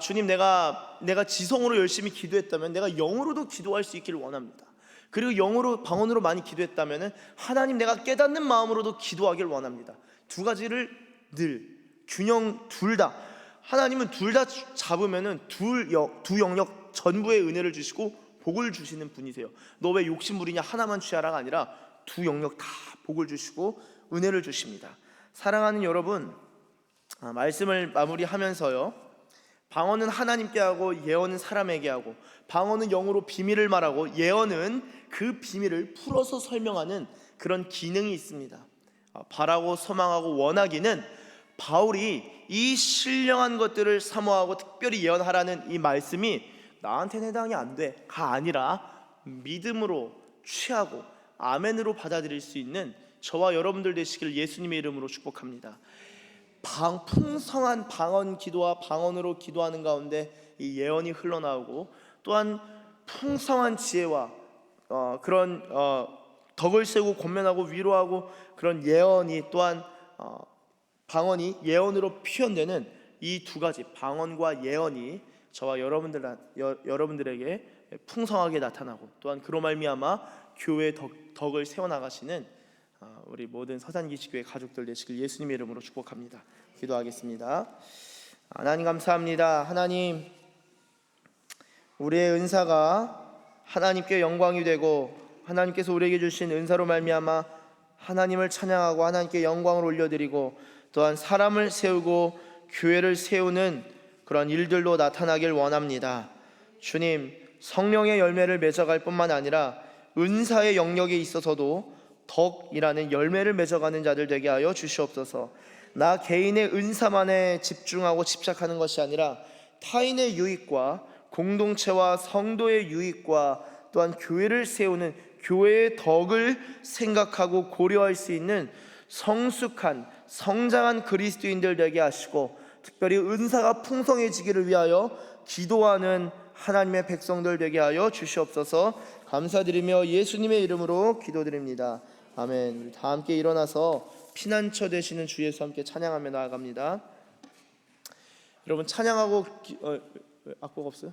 주님, 내가 지성으로 열심히 기도했다면 내가 영으로도 기도할 수 있기를 원합니다. 그리고 영으로 방언으로 많이 기도했다면 하나님, 내가 깨닫는 마음으로도 기도하기를 원합니다. 두 가지를 늘 균형, 둘 다. 하나님은 둘 다 잡으면은 두 영역 전부의 은혜를 주시고 복을 주시는 분이세요. 너 왜 욕심 부리냐 하나만 취하라가 아니라 두 영역 다 복을 주시고 은혜를 주십니다. 사랑하는 여러분, 말씀을 마무리하면서요, 방언은 하나님께 하고 예언은 사람에게 하고, 방언은 영으로 비밀을 말하고 예언은 그 비밀을 풀어서 설명하는 그런 기능이 있습니다. 바라고 소망하고 원하기는 바울이 이 신령한 것들을 사모하고 특별히 예언하라는 이 말씀이 나한테는 해당이 안 돼가 아니라 믿음으로 취하고 아멘으로 받아들일 수 있는 저와 여러분들 되시기를 예수님의 이름으로 축복합니다. 풍성한 방언 기도와 방언으로 기도하는 가운데 이 예언이 흘러나오고, 또한 풍성한 지혜와 그런 덕을 세우고 권면하고 위로하고 그런 예언이, 또한 방언이 예언으로 표현되는 이 두 가지, 방언과 예언이 저와 여러분들에게 풍성하게 나타나고, 또한 그로 말미암아 교회의 덕을 세워나가시는 우리 모든 서산기시교회 가족들 되시길 예수님의 이름으로 축복합니다. 기도하겠습니다. 하나님 감사합니다. 하나님, 우리의 은사가 하나님께 영광이 되고 하나님께서 우리에게 주신 은사로 말미암아 하나님을 찬양하고 하나님께 영광을 올려드리고, 또한 사람을 세우고 교회를 세우는 그런 일들로 나타나길 원합니다. 주님, 성령의 열매를 맺어갈 뿐만 아니라 은사의 영역에 있어서도 덕이라는 열매를 맺어가는 자들 되게 하여 주시옵소서. 나 개인의 은사만에 집중하고 집착하는 것이 아니라 타인의 유익과 공동체와 성도의 유익과 또한 교회를 세우는 교회의 덕을 생각하고 고려할 수 있는 성숙한 성장한 그리스도인들 되게 하시고, 특별히 은사가 풍성해지기를 위하여 기도하는 하나님의 백성들 되게 하여 주시옵소서. 감사드리며 예수님의 이름으로 기도드립니다. 아멘. 우리 다 함께 일어나서 피난처 되시는 주 예수 함께 찬양하며 나아갑니다. 여러분, 찬양하고 악보가 없어요?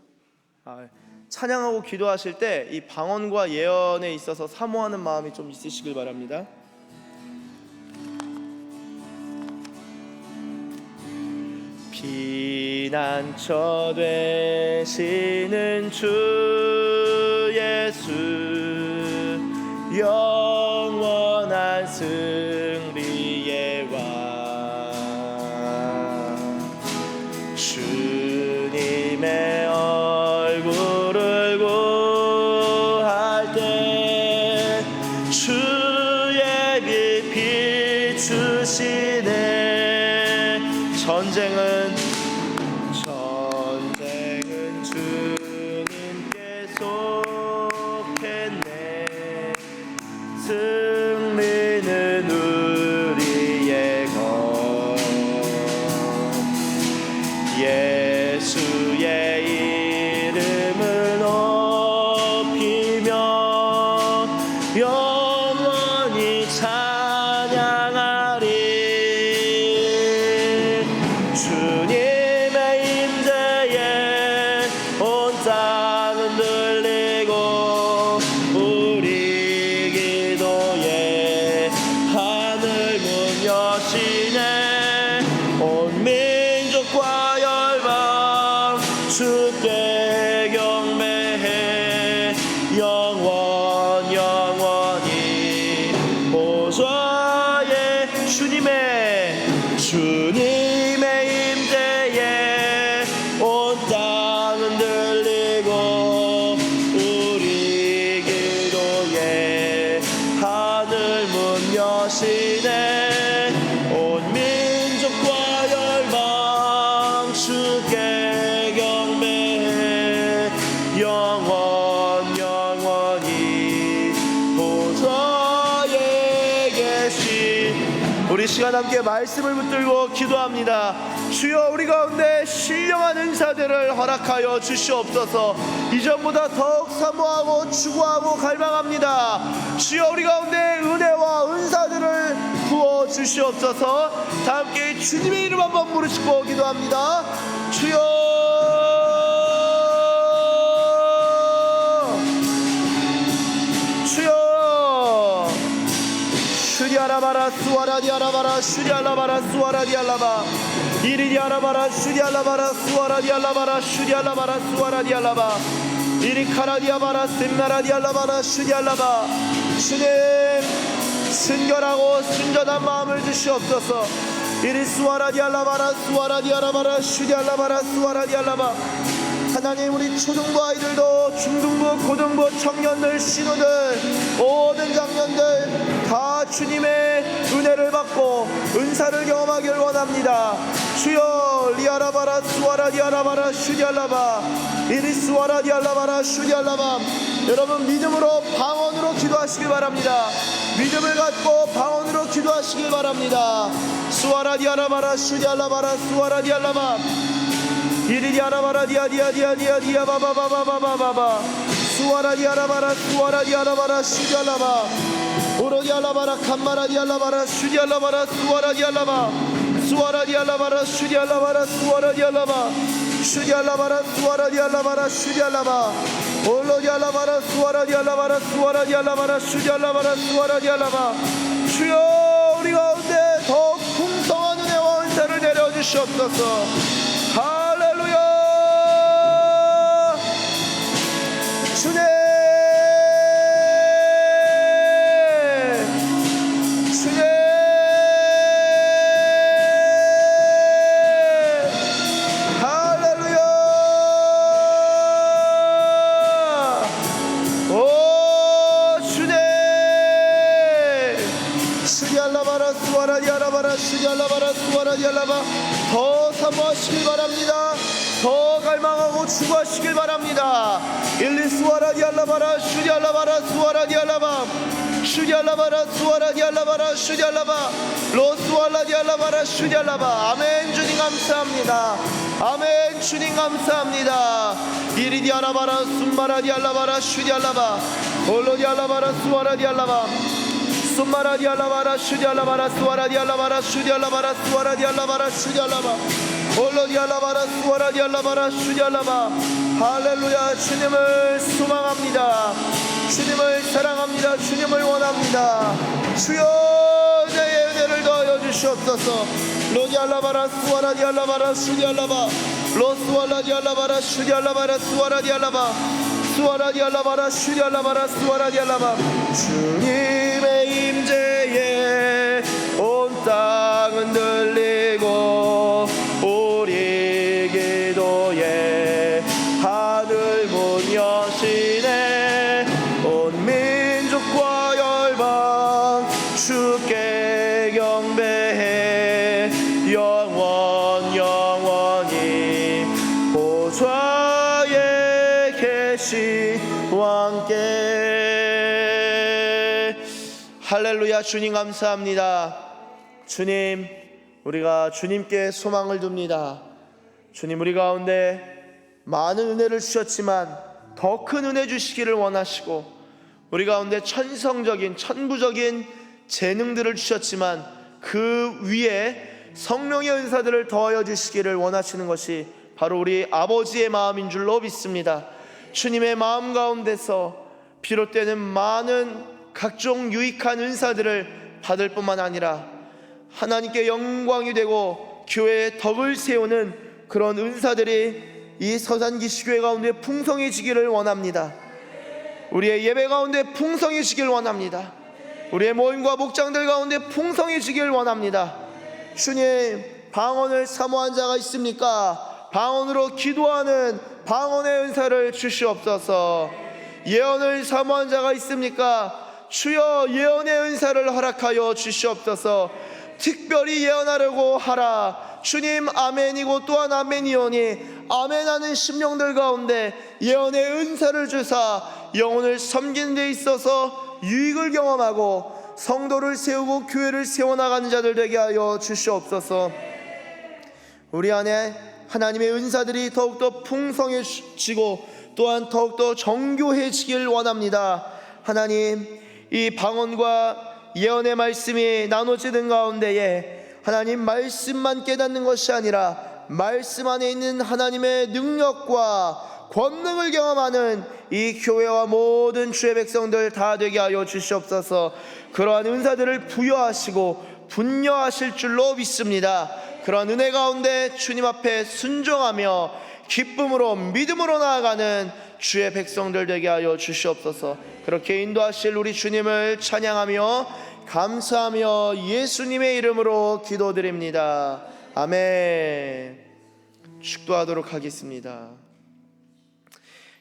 찬양하고 기도하실 때 이 방언과 예언에 있어서 사모하는 마음이 좀 있으시길 바랍니다. 피난처 되시는 주 예수, 영원한 승리의 왕, 주님의 얼굴을 구할 때 주의 빛 비추시네. 전쟁은 주님께 속했네. 승리는 우리의 것. 예수의 이름을 높이며 영원히 찬양하리. 주님의 임재에 온 땅은 들리고 우리 기도에 하늘 문 여시네. 온 민족과 열방 주께 경배해. 영원히 보좌에 주님의 임재에 온 땅은 들리고 우리 기도에 하늘 문 여시네. 온 민족과 열방 주께 경배해. 영원히 보좌에 계신. 우리 시간 함께 말씀을 붙들고 기도합니다. 주여, 우리 가운데 신령한 은사들을 허락하여 주시옵소서. 이전보다 더욱 사모하고 추구하고 갈망합니다. 주여, 우리 가운데 은혜와 은사들을 부어 주시옵소서. 다 함께 주님의 이름 한번 부르시고 기도합니다. 주여, 슈리알라바라 수아라디알라바라 슈리알라바라 수아라디알라바 이리디알라바라 슈리알라바라 수아라디알라바라 슈리알라바라 수아라디알라바 이리카라디아바라 셈나라디알라바라 슈리알라바. 주님, 순결하고 순전한 마음을 주시옵소서. 이리 수아라디알라바라 수아라디알라바라 슈리알라바라 수아라디알라바. 하나님, 우리 초등부 아이들도 중등부 고등부 청년들 신우들 모든 장년들 다 주님의 은혜를 받고 은사를 경험하길 원합니다. 주여, 리아라바라 수아라디아라바라 슈디알라바 이리 수아라디알라바라 슈디알라바. 여러분, 믿음으로 방언으로 기도하시길 바랍니다. 믿음을 갖고 방언으로 기도하시길 바랍니다. 수아라디아라바라 슈디알라바라 수아라디알라바 이리디아라바라 디아디아디아디아디아 바바바바바바바바 수아라디아라바라 수아라디아라바라 슈디알라바 오로디알라바라 칸마라디알라바라 슈디알라바라 수아라디알라바 수아라디알라바라 슈디알라바라 수아라디알라바 슈디알라바라 수아라디알라바라 슈디알라바 올로디알라바라 수아라디알라바라 수아라디알라바라 슈디알라바라 수아라디알라바. 주여, 우리 가운데 더욱 풍성한 은혜와 은사를 내려주시옵소서. 할렐루야. 주님, 주님, 할렐루야. 오 주님, 슈디알라바라 수아라디알라바라 슈디알라바라 수아라디알라바. 더 사모하시길 바랍니다. 더 갈망하고 추구하시길 바랍니다. 일리 수아라디알라바라 슈디알라바라 수아라디알라바 슈디알라바라 수아라디알라바라 슈디알라바 로수알라디알라바라 슈디알라바. 아멘. 주님 감사합니다. 아멘. 주님 감사합니다. 이리디알라바라 순마라디알라바라 슈디알라바 올로디알라바라 수아라디알라바 순마라디알라바라 슈디알라바라 수아라디알라바라 슈디알라바라 수아라디알라바라 슈디알라바 올로디알라바라 수아라디알라바라 슈디알라바 할렐루야. 주님을 소망합니다. 주님을 사랑합니다. 주님을 원합니다. 주여 내 은혜를 더하여 주시옵소서. 로디알라바라 수아라디알라바라 슈디알라바 로스왈라디알라바라 슈디알라바라 수아라디알라바 수아라디알라바라 슈디알라바라 수아라디알라바. 주님의 임재에 온 땅은 들리고 우리 기도에 하늘 문 여시네. 온 민족과 열방 주께 경배해. 영원히 보좌에 계신 왕께. 할렐루야. 주님 감사합니다. 주님, 우리가 주님께 소망을 둡니다. 주님, 우리 가운데 많은 은혜를 주셨지만 더 큰 은혜 주시기를 원하시고, 우리 가운데 천성적인 천부적인 재능들을 주셨지만 그 위에 성령의 은사들을 더하여 주시기를 원하시는 것이 바로 우리 아버지의 마음인 줄로 믿습니다. 주님의 마음 가운데서 비롯되는 많은 각종 유익한 은사들을 받을 뿐만 아니라 하나님께 영광이 되고 교회의 덕을 세우는 그런 은사들이 이 서산기시교회 가운데 풍성해지기를 원합니다. 우리의 예배 가운데 풍성해지기를 원합니다. 우리의 모임과 목장들 가운데 풍성해지기를 원합니다. 주님, 방언을 사모한 자가 있습니까? 방언으로 기도하는 방언의 은사를 주시옵소서. 예언을 사모한 자가 있습니까? 주여 예언의 은사를 허락하여 주시옵소서. 특별히 예언하려고 하라. 주님, 아멘이고 또한 아멘이오니 아멘하는 심령들 가운데 예언의 은사를 주사 영혼을 섬기는 데 있어서 유익을 경험하고 성도를 세우고 교회를 세워나가는 자들 되게 하여 주시옵소서. 우리 안에 하나님의 은사들이 더욱더 풍성해지고 또한 더욱더 정교해지길 원합니다. 하나님, 이 방언과 예언의 말씀이 나눠지는 가운데에 하나님 말씀만 깨닫는 것이 아니라 말씀 안에 있는 하나님의 능력과 권능을 경험하는 이 교회와 모든 주의 백성들 다 되게 하여 주시옵소서. 그러한 은사들을 부여하시고 분녀하실 줄로 믿습니다. 그러한 은혜 가운데 주님 앞에 순종하며 기쁨으로 믿음으로 나아가는 주의 백성들 되게 하여 주시옵소서. 그렇게 인도하실 우리 주님을 찬양하며 감사하며 예수님의 이름으로 기도드립니다. 아멘. 축도하도록 하겠습니다.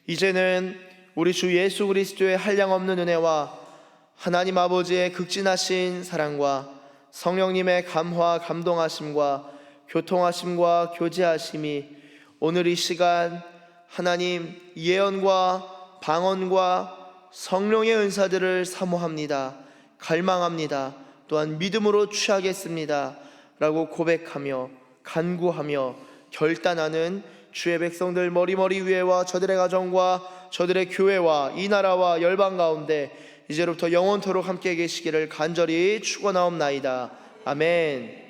이제는 우리 주 예수 그리스도의 한량없는 은혜와 하나님 아버지의 극진하신 사랑과 성령님의 감화 감동하심과 교통하심과 교제하심이 오늘 이 시간 하나님 예언과 방언과 성령의 은사들을 사모합니다. 갈망합니다. 또한 믿음으로 취하겠습니다 라고 고백하며 간구하며 결단하는 주의 백성들 머리머리 위에와 저들의 가정과 저들의 교회와 이 나라와 열방 가운데 이제로부터 영원토록 함께 계시기를 간절히 축원하옵나이다. 아멘.